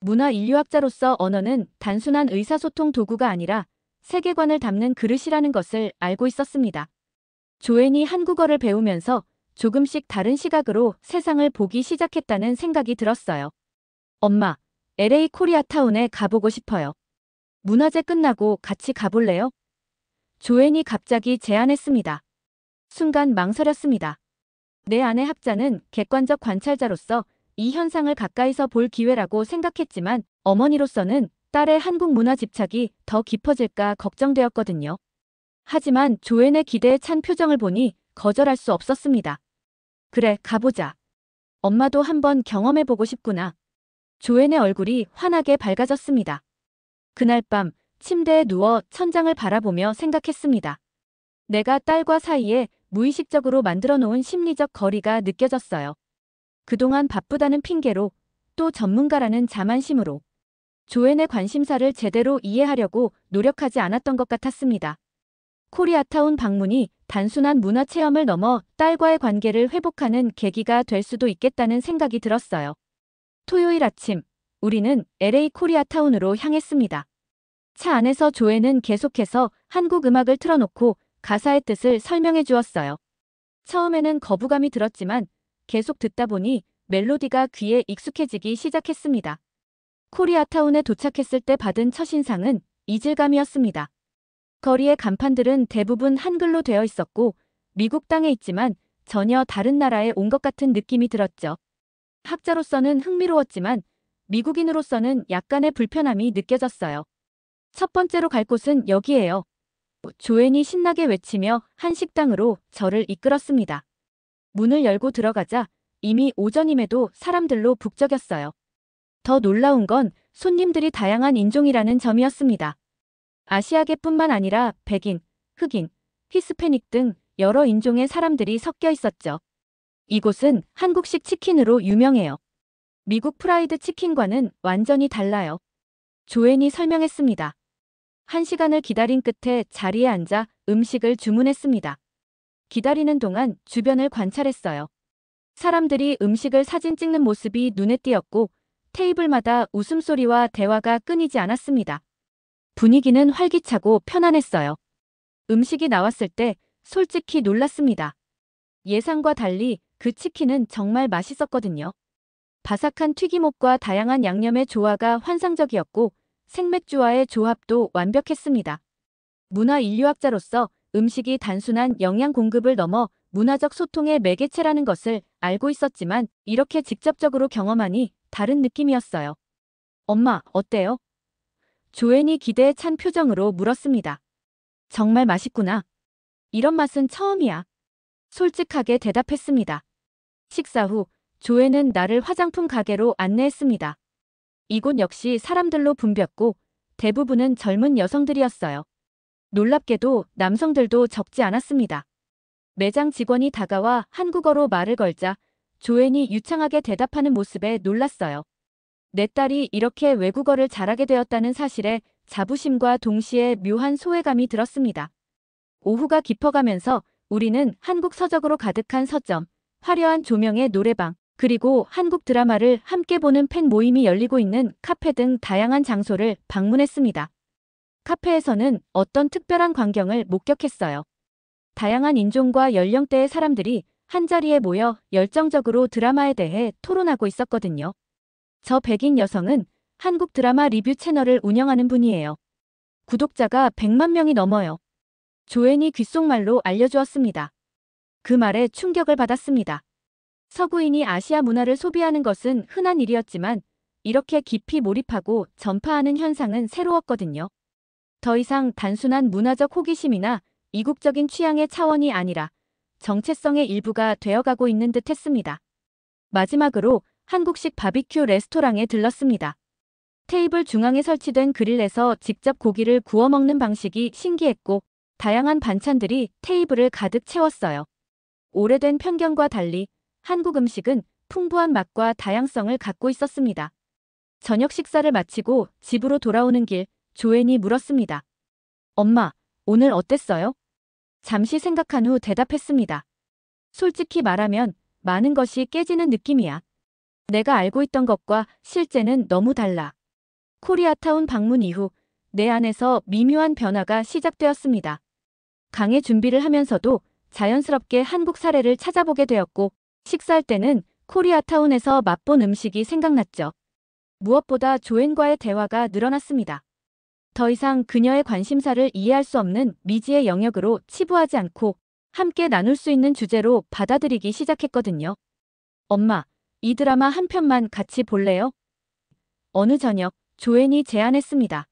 문화 인류학자로서 언어는 단순한 의사소통 도구가 아니라 세계관을 담는 그릇이라는 것을 알고 있었습니다. 조앤이 한국어를 배우면서 조금씩 다른 시각으로 세상을 보기 시작했다는 생각이 들었어요. 엄마, LA 코리아타운에 가보고 싶어요. 문화제 끝나고 같이 가볼래요? 조앤이 갑자기 제안했습니다. 순간 망설였습니다. 내 아내 학자는 객관적 관찰자로서 이 현상을 가까이서 볼 기회라고 생각했지만 어머니로서는 딸의 한국 문화 집착이 더 깊어질까 걱정되었거든요. 하지만 조앤의 기대에 찬 표정을 보니 거절할 수 없었습니다. 그래, 가보자. 엄마도 한번 경험해보고 싶구나. 조앤의 얼굴이 환하게 밝아졌습니다. 그날 밤 침대에 누워 천장을 바라보며 생각했습니다. 내가 딸과 사이에 무의식적으로 만들어 놓은 심리적 거리가 느껴졌어요. 그동안 바쁘다는 핑계로 또 전문가라는 자만심으로 조앤의 관심사를 제대로 이해하려고 노력하지 않았던 것 같았습니다. 코리아타운 방문이 단순한 문화 체험을 넘어 딸과의 관계를 회복하는 계기가 될 수도 있겠다는 생각이 들었어요. 토요일 아침, 우리는 LA 코리아타운으로 향했습니다. 차 안에서 조앤은 계속해서 한국 음악을 틀어놓고 가사의 뜻을 설명해 주었어요. 처음에는 거부감이 들었지만 계속 듣다 보니 멜로디가 귀에 익숙해지기 시작했습니다. 코리아타운에 도착했을 때 받은 첫인상은 이질감이었습니다. 거리의 간판들은 대부분 한글로 되어 있었고 미국 땅에 있지만 전혀 다른 나라에 온 것 같은 느낌이 들었죠. 학자로서는 흥미로웠지만 미국인으로서는 약간의 불편함이 느껴졌어요. 첫 번째로 갈 곳은 여기예요. 조앤이 신나게 외치며 한 식당으로 저를 이끌었습니다. 문을 열고 들어가자 이미 오전임에도 사람들로 북적였어요. 더 놀라운 건 손님들이 다양한 인종이라는 점이었습니다. 아시아계뿐만 아니라 백인, 흑인, 히스패닉 등 여러 인종의 사람들이 섞여 있었죠. 이곳은 한국식 치킨으로 유명해요. 미국 프라이드 치킨과는 완전히 달라요. 조앤이 설명했습니다. 1시간을 기다린 끝에 자리에 앉아 음식을 주문했습니다. 기다리는 동안 주변을 관찰했어요. 사람들이 음식을 사진 찍는 모습이 눈에 띄었고 테이블마다 웃음소리와 대화가 끊이지 않았습니다. 분위기는 활기차고 편안했어요. 음식이 나왔을 때 솔직히 놀랐습니다. 예상과 달리 그 치킨은 정말 맛있었거든요. 바삭한 튀김옷과 다양한 양념의 조화가 환상적이었고 생맥주와의 조합도 완벽했습니다. 문화 인류학자로서 음식이 단순한 영양 공급을 넘어 문화적 소통의 매개체라는 것을 알고 있었지만 이렇게 직접적으로 경험하니 다른 느낌이었어요. 엄마, 어때요? 조앤이 기대에 찬 표정으로 물었습니다. 정말 맛있구나. 이런 맛은 처음이야. 솔직하게 대답했습니다. 식사 후 조앤은 나를 화장품 가게로 안내했습니다. 이곳 역시 사람들로 붐볐고 대부분은 젊은 여성들이었어요. 놀랍게도 남성들도 적지 않았습니다. 매장 직원이 다가와 한국어로 말을 걸자 조앤이 유창하게 대답하는 모습에 놀랐어요. 내 딸이 이렇게 외국어를 잘하게 되었다는 사실에 자부심과 동시에 묘한 소외감이 들었습니다. 오후가 깊어가면서 우리는 한국 서적으로 가득한 서점, 화려한 조명의 노래방, 그리고 한국 드라마를 함께 보는 팬 모임이 열리고 있는 카페 등 다양한 장소를 방문했습니다. 카페에서는 어떤 특별한 광경을 목격했어요. 다양한 인종과 연령대의 사람들이 한자리에 모여 열정적으로 드라마에 대해 토론하고 있었거든요. 저 백인 여성은 한국 드라마 리뷰 채널을 운영하는 분이에요. 구독자가 100만 명이 넘어요. 조앤이 귓속말로 알려주었습니다. 그 말에 충격을 받았습니다. 서구인이 아시아 문화를 소비하는 것은 흔한 일이었지만 이렇게 깊이 몰입하고 전파하는 현상은 새로웠거든요. 더 이상 단순한 문화적 호기심이나 이국적인 취향의 차원이 아니라 정체성의 일부가 되어가고 있는 듯 했습니다. 마지막으로 한국식 바비큐 레스토랑에 들렀습니다. 테이블 중앙에 설치된 그릴에서 직접 고기를 구워 먹는 방식이 신기했고 다양한 반찬들이 테이블을 가득 채웠어요. 오래된 편견과 달리 한국 음식은 풍부한 맛과 다양성을 갖고 있었습니다. 저녁 식사를 마치고 집으로 돌아오는 길, 조앤이 물었습니다. 엄마, 오늘 어땠어요? 잠시 생각한 후 대답했습니다. 솔직히 말하면 많은 것이 깨지는 느낌이야. 내가 알고 있던 것과 실제는 너무 달라. 코리아타운 방문 이후 내 안에서 미묘한 변화가 시작되었습니다. 강의 준비를 하면서도 자연스럽게 한국 사례를 찾아보게 되었고 식사할 때는 코리아타운에서 맛본 음식이 생각났죠. 무엇보다 조앤과의 대화가 늘어났습니다. 더 이상 그녀의 관심사를 이해할 수 없는 미지의 영역으로 치부하지 않고 함께 나눌 수 있는 주제로 받아들이기 시작했거든요. 엄마, 이 드라마 한 편만 같이 볼래요? 어느 저녁, 조앤이 제안했습니다.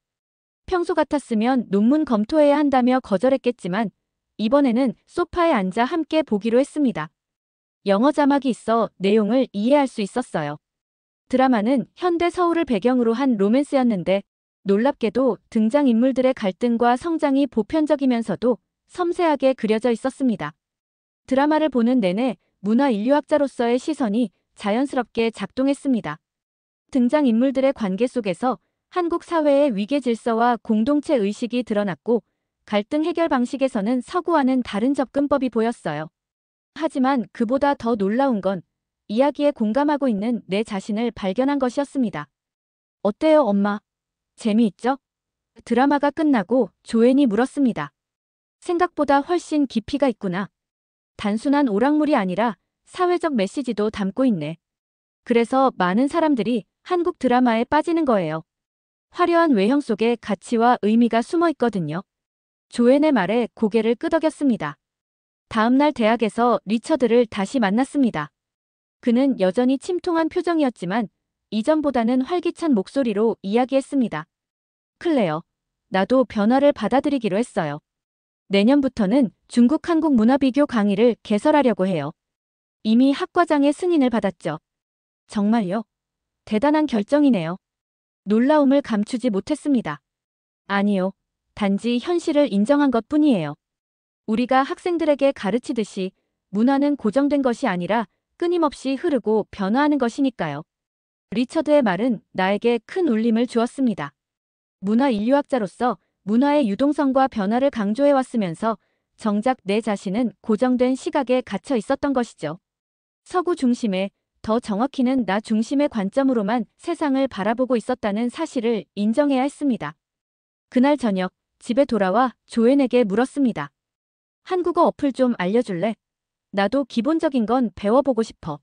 평소 같았으면 논문 검토해야 한다며 거절했겠지만 이번에는 소파에 앉아 함께 보기로 했습니다. 영어 자막이 있어 내용을 이해할 수 있었어요. 드라마는 현대 서울을 배경으로 한 로맨스였는데 놀랍게도 등장인물들의 갈등과 성장이 보편적이면서도 섬세하게 그려져 있었습니다. 드라마를 보는 내내 문화인류학자로서의 시선이 자연스럽게 작동했습니다. 등장인물들의 관계 속에서 한국 사회의 위계 질서와 공동체 의식이 드러났고 갈등 해결 방식에서는 서구와는 다른 접근법이 보였어요. 하지만 그보다 더 놀라운 건 이야기에 공감하고 있는 내 자신을 발견한 것이었습니다. 어때요, 엄마? 재미있죠? 드라마가 끝나고 조앤이 물었습니다. 생각보다 훨씬 깊이가 있구나. 단순한 오락물이 아니라 사회적 메시지도 담고 있네. 그래서 많은 사람들이 한국 드라마에 빠지는 거예요. 화려한 외형 속에 가치와 의미가 숨어 있거든요. 조앤의 말에 고개를 끄덕였습니다. 다음 날 대학에서 리처드를 다시 만났습니다. 그는 여전히 침통한 표정이었지만 이전보다는 활기찬 목소리로 이야기했습니다. 클레어, 나도 변화를 받아들이기로 했어요. 내년부터는 중국-한국 문화 비교 강의를 개설하려고 해요. 이미 학과장의 승인을 받았죠. 정말요? 대단한 결정이네요. 놀라움을 감추지 못했습니다. 아니요. 단지 현실을 인정한 것뿐이에요. 우리가 학생들에게 가르치듯이 문화는 고정된 것이 아니라 끊임없이 흐르고 변화하는 것이니까요. 리처드의 말은 나에게 큰 울림을 주었습니다. 문화 인류학자로서 문화의 유동성과 변화를 강조해왔으면서 정작 내 자신은 고정된 시각에 갇혀 있었던 것이죠. 서구 중심의, 더 정확히는 나 중심의 관점으로만 세상을 바라보고 있었다는 사실을 인정해야 했습니다. 그날 저녁, 집에 돌아와 조앤에게 물었습니다. 한국어 어플 좀 알려줄래? 나도 기본적인 건 배워보고 싶어.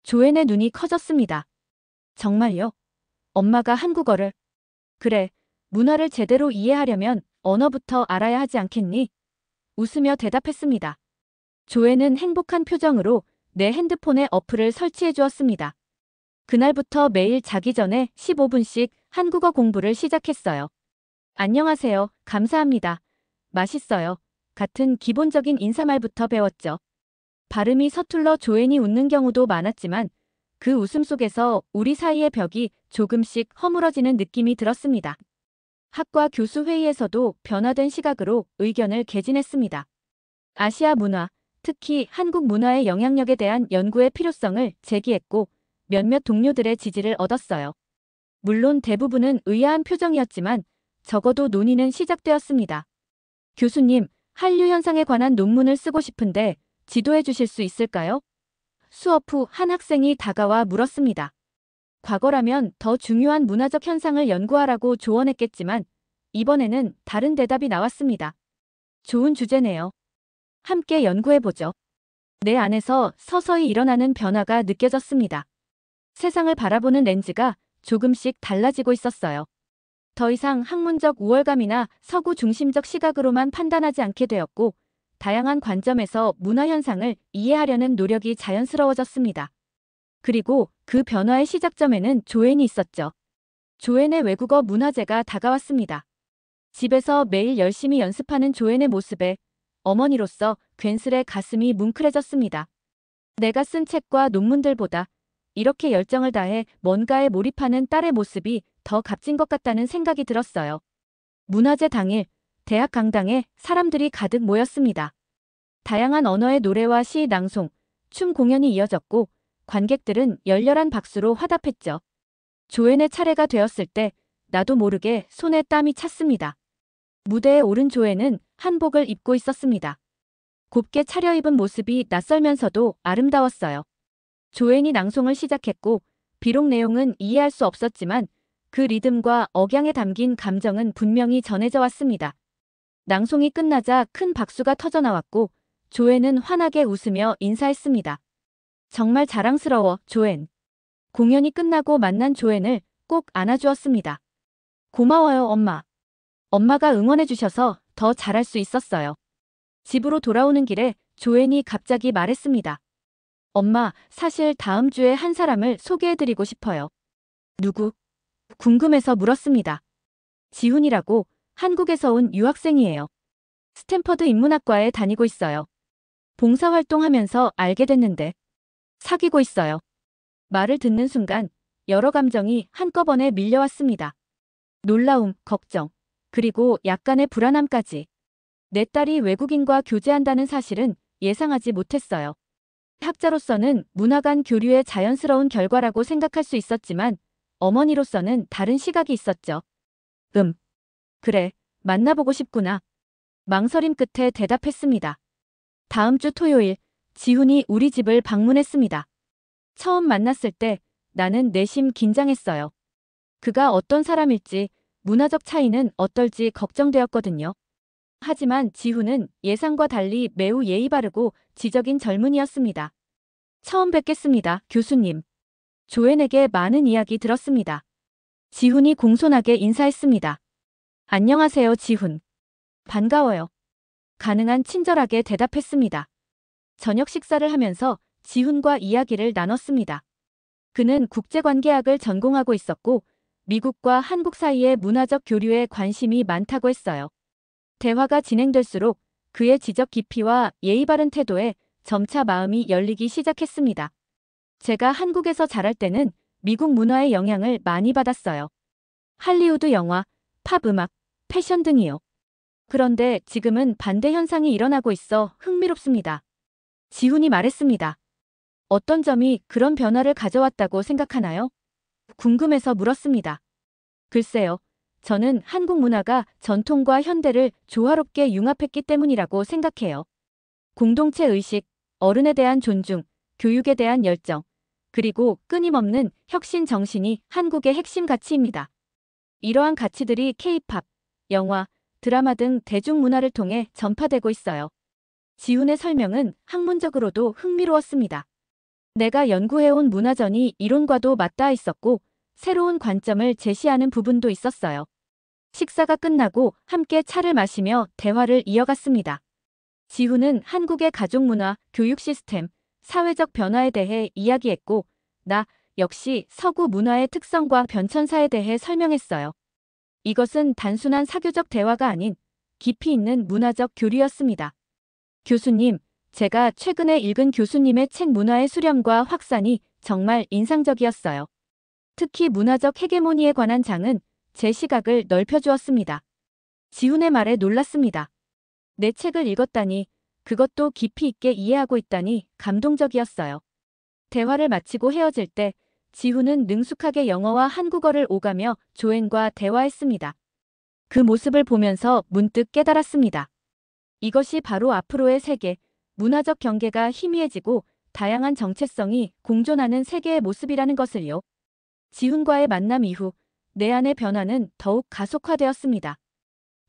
조앤의 눈이 커졌습니다. 정말요? 엄마가 한국어를? 그래, 문화를 제대로 이해하려면 언어부터 알아야 하지 않겠니? 웃으며 대답했습니다. 조앤은 행복한 표정으로 내 핸드폰에 어플을 설치해 주었습니다. 그날부터 매일 자기 전에 15분씩 한국어 공부를 시작했어요. 안녕하세요. 감사합니다. 맛있어요. 같은 기본적인 인사말부터 배웠죠. 발음이 서툴러 조앤이 웃는 경우도 많았지만 그 웃음 속에서 우리 사이의 벽이 조금씩 허물어지는 느낌이 들었습니다. 학과 교수 회의에서도 변화된 시각으로 의견을 개진했습니다. 아시아 문화, 특히 한국 문화의 영향력에 대한 연구의 필요성을 제기했고 몇몇 동료들의 지지를 얻었어요. 물론 대부분은 의아한 표정이었지만 적어도 논의는 시작되었습니다. 교수님, 한류 현상에 관한 논문을 쓰고 싶은데 지도해 주실 수 있을까요? 수업 후 한 학생이 다가와 물었습니다. 과거라면 더 중요한 문화적 현상을 연구하라고 조언했겠지만 이번에는 다른 대답이 나왔습니다. 좋은 주제네요. 함께 연구해보죠. 내 안에서 서서히 일어나는 변화가 느껴졌습니다. 세상을 바라보는 렌즈가 조금씩 달라지고 있었어요. 더 이상 학문적 우월감이나 서구 중심적 시각으로만 판단하지 않게 되었고, 다양한 관점에서 문화 현상을 이해하려는 노력이 자연스러워졌습니다. 그리고 그 변화의 시작점에는 조앤이 있었죠. 조앤의 외국어 문화재가 다가왔습니다. 집에서 매일 열심히 연습하는 조앤의 모습에 어머니로서 괜스레 가슴이 뭉클해졌습니다. 내가 쓴 책과 논문들보다 이렇게 열정을 다해 뭔가에 몰입하는 딸의 모습이 더 값진 것 같다는 생각이 들었어요. 문화제 당일, 대학 강당에 사람들이 가득 모였습니다. 다양한 언어의 노래와 시 낭송, 춤 공연이 이어졌고 관객들은 열렬한 박수로 화답했죠. 조앤의 차례가 되었을 때 나도 모르게 손에 땀이 찼습니다. 무대에 오른 조앤은 한복을 입고 있었습니다. 곱게 차려입은 모습이 낯설면서도 아름다웠어요. 조앤이 낭송을 시작했고 비록 내용은 이해할 수 없었지만 그 리듬과 억양에 담긴 감정은 분명히 전해져 왔습니다. 낭송이 끝나자 큰 박수가 터져나왔고 조앤은 환하게 웃으며 인사했습니다. 정말 자랑스러워, 조앤. 공연이 끝나고 만난 조앤을 꼭 안아주었습니다. 고마워요, 엄마. 엄마가 응원해 주셔서 더 잘할 수 있었어요. 집으로 돌아오는 길에 조앤이 갑자기 말했습니다. 엄마, 사실 다음 주에 한 사람을 소개해드리고 싶어요. 누구? 궁금해서 물었습니다. 지훈이라고 한국에서 온 유학생이에요. 스탠퍼드 인문학과에 다니고 있어요. 봉사활동하면서 알게 됐는데 사귀고 있어요. 말을 듣는 순간 여러 감정이 한꺼번에 밀려왔습니다. 놀라움, 걱정, 그리고 약간의 불안함까지. 내 딸이 외국인과 교제한다는 사실은 예상하지 못했어요. 학자로서는 문화 간 교류의 자연스러운 결과라고 생각할 수 있었지만 어머니로서는 다른 시각이 있었죠. 그래, 만나보고 싶구나. 망설임 끝에 대답했습니다. 다음 주 토요일, 지훈이 우리 집을 방문했습니다. 처음 만났을 때 나는 내심 긴장했어요. 그가 어떤 사람일지, 문화적 차이는 어떨지 걱정되었거든요. 하지만 지훈은 예상과 달리 매우 예의 바르고 지적인 젊은이였습니다. 처음 뵙겠습니다, 교수님. 조앤에게 많은 이야기 들었습니다. 지훈이 공손하게 인사했습니다. 안녕하세요, 지훈. 반가워요. 가능한 친절하게 대답했습니다. 저녁 식사를 하면서 지훈과 이야기를 나눴습니다. 그는 국제관계학을 전공하고 있었고 미국과 한국 사이의 문화적 교류에 관심이 많다고 했어요. 대화가 진행될수록 그의 지적 깊이와 예의 바른 태도에 점차 마음이 열리기 시작했습니다. 제가 한국에서 자랄 때는 미국 문화의 영향을 많이 받았어요. 할리우드 영화, 팝 음악, 패션 등이요. 그런데 지금은 반대 현상이 일어나고 있어 흥미롭습니다. 지훈이 말했습니다. 어떤 점이 그런 변화를 가져왔다고 생각하나요? 궁금해서 물었습니다. 글쎄요. 저는 한국 문화가 전통과 현대를 조화롭게 융합했기 때문이라고 생각해요. 공동체 의식, 어른에 대한 존중, 교육에 대한 열정, 그리고 끊임없는 혁신 정신이 한국의 핵심 가치입니다. 이러한 가치들이 K-팝, 영화, 드라마 등 대중문화를 통해 전파되고 있어요. 지훈의 설명은 학문적으로도 흥미로웠습니다. 내가 연구해온 문화전이 이론과도 맞닿아 있었고 새로운 관점을 제시하는 부분도 있었어요. 식사가 끝나고 함께 차를 마시며 대화를 이어갔습니다. 지훈은 한국의 가족 문화, 교육 시스템, 사회적 변화에 대해 이야기했고 나 역시 서구 문화의 특성과 변천사에 대해 설명했어요. 이것은 단순한 사교적 대화가 아닌 깊이 있는 문화적 교류였습니다. 교수님, 제가 최근에 읽은 교수님의 책 문화의 수렴과 확산이 정말 인상적이었어요. 특히 문화적 헤게모니에 관한 장은 제 시각을 넓혀주었습니다. 지훈의 말에 놀랐습니다. 내 책을 읽었다니, 그것도 깊이 있게 이해하고 있다니 감동적이었어요. 대화를 마치고 헤어질 때 지훈은 능숙하게 영어와 한국어를 오가며 조앤과 대화했습니다. 그 모습을 보면서 문득 깨달았습니다. 이것이 바로 앞으로의 세계, 문화적 경계가 희미해지고 다양한 정체성이 공존하는 세계의 모습이라는 것을요. 지훈과의 만남 이후 내 안의 변화는 더욱 가속화되었습니다.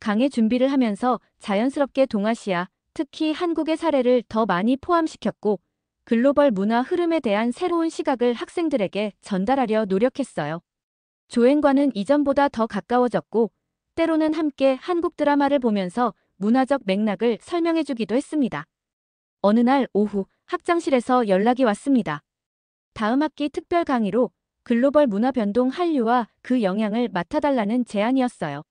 강의 준비를 하면서 자연스럽게 동아시아, 특히 한국의 사례를 더 많이 포함시켰고 글로벌 문화 흐름에 대한 새로운 시각을 학생들에게 전달하려 노력했어요. 조앤과는 이전보다 더 가까워졌고 때로는 함께 한국 드라마를 보면서 문화적 맥락을 설명해주기도 했습니다. 어느 날 오후 학장실에서 연락이 왔습니다. 다음 학기 특별 강의로 글로벌 문화 변동 한류와 그 영향을 맡아달라는 제안이었어요.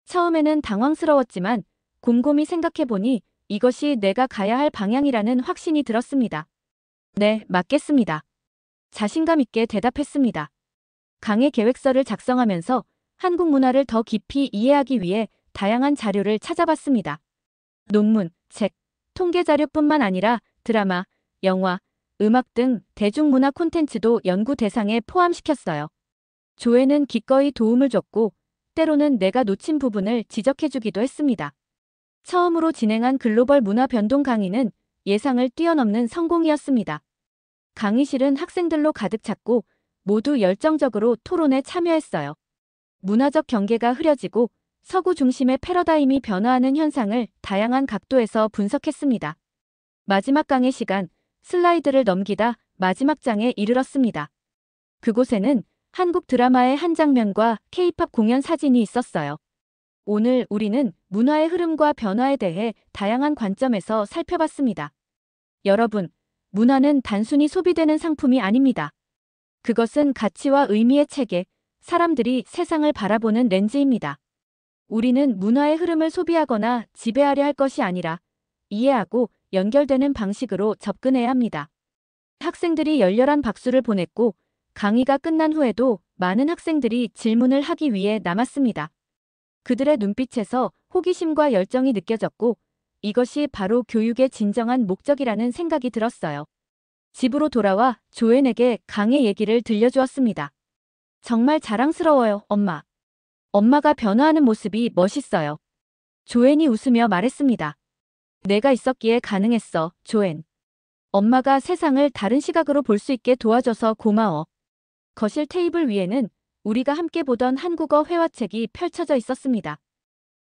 처음에는 당황스러웠지만 곰곰이 생각해보니 이것이 내가 가야 할 방향이라는 확신이 들었습니다. 네, 맞겠습니다. 자신감 있게 대답했습니다. 강의 계획서를 작성하면서 한국 문화를 더 깊이 이해하기 위해 다양한 자료를 찾아봤습니다. 논문, 책, 통계 자료뿐만 아니라 드라마, 영화, 음악 등 대중문화 콘텐츠도 연구 대상에 포함시켰어요. 조회는 기꺼이 도움을 줬고 때로는 내가 놓친 부분을 지적해주기도 했습니다. 처음으로 진행한 글로벌 문화 변동 강의는 예상을 뛰어넘는 성공이었습니다. 강의실은 학생들로 가득 찼고 모두 열정적으로 토론에 참여했어요. 문화적 경계가 흐려지고 서구 중심의 패러다임이 변화하는 현상을 다양한 각도에서 분석했습니다. 마지막 강의 시간, 슬라이드를 넘기다 마지막 장에 이르렀습니다. 그곳에는 한국 드라마의 한 장면과 K-팝 공연 사진이 있었어요. 오늘 우리는 문화의 흐름과 변화에 대해 다양한 관점에서 살펴봤습니다. 여러분, 문화는 단순히 소비되는 상품이 아닙니다. 그것은 가치와 의미의 체계, 사람들이 세상을 바라보는 렌즈입니다. 우리는 문화의 흐름을 소비하거나 지배하려 할 것이 아니라 이해하고 연결되는 방식으로 접근해야 합니다. 학생들이 열렬한 박수를 보냈고 강의가 끝난 후에도 많은 학생들이 질문을 하기 위해 남았습니다. 그들의 눈빛에서 호기심과 열정이 느껴졌고 이것이 바로 교육의 진정한 목적이라는 생각이 들었어요. 집으로 돌아와 조앤에게 강의 얘기를 들려주었습니다. 정말 자랑스러워요, 엄마. 엄마가 변화하는 모습이 멋있어요. 조앤이 웃으며 말했습니다. 내가 있었기에 가능했어, 조앤. 엄마가 세상을 다른 시각으로 볼 수 있게 도와줘서 고마워. 거실 테이블 위에는 우리가 함께 보던 한국어 회화책이 펼쳐져 있었습니다.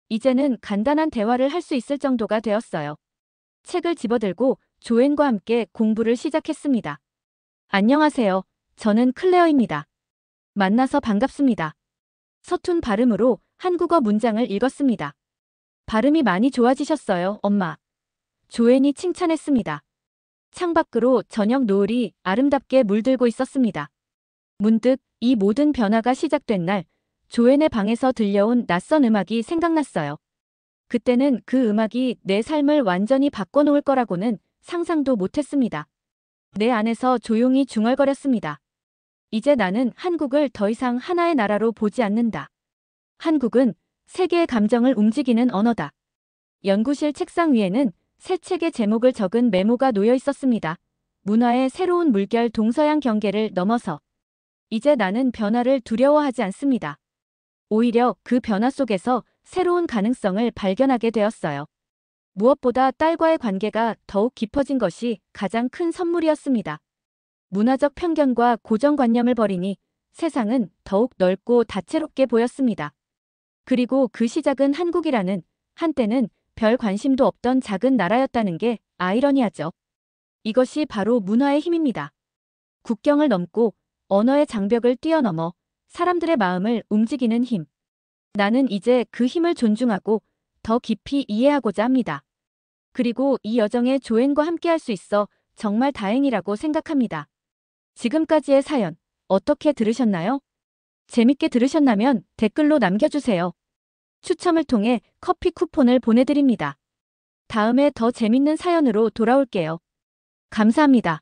이제는 간단한 대화를 할 수 있을 정도가 되었어요. 책을 집어들고 조앤과 함께 공부를 시작했습니다. 안녕하세요. 저는 클레어입니다. 만나서 반갑습니다. 서툰 발음으로 한국어 문장을 읽었습니다. 발음이 많이 좋아지셨어요, 엄마. 조앤이 칭찬했습니다. 창밖으로 저녁 노을이 아름답게 물들고 있었습니다. 문득 이 모든 변화가 시작된 날, 조앤의 방에서 들려온 낯선 음악이 생각났어요. 그때는 그 음악이 내 삶을 완전히 바꿔놓을 거라고는 상상도 못했습니다. 내 안에서 조용히 중얼거렸습니다. 이제 나는 한국을 더 이상 하나의 나라로 보지 않는다. 한국은 세계의 감정을 움직이는 언어다. 연구실 책상 위에는 새 책의 제목을 적은 메모가 놓여 있었습니다. 문화의 새로운 물결 동서양 경계를 넘어서. 이제 나는 변화를 두려워하지 않습니다. 오히려 그 변화 속에서 새로운 가능성을 발견하게 되었어요. 무엇보다 딸과의 관계가 더욱 깊어진 것이 가장 큰 선물이었습니다. 문화적 편견과 고정관념을 버리니 세상은 더욱 넓고 다채롭게 보였습니다. 그리고 그 시작은 한국이라는 한때는 별 관심도 없던 작은 나라였다는 게 아이러니하죠. 이것이 바로 문화의 힘입니다. 국경을 넘고 언어의 장벽을 뛰어넘어 사람들의 마음을 움직이는 힘. 나는 이제 그 힘을 존중하고 더 깊이 이해하고자 합니다. 그리고 이 여정에 조앤과 함께할 수 있어 정말 다행이라고 생각합니다. 지금까지의 사연 어떻게 들으셨나요? 재밌게 들으셨다면 댓글로 남겨주세요. 추첨을 통해 커피 쿠폰을 보내드립니다. 다음에 더 재밌는 사연으로 돌아올게요. 감사합니다.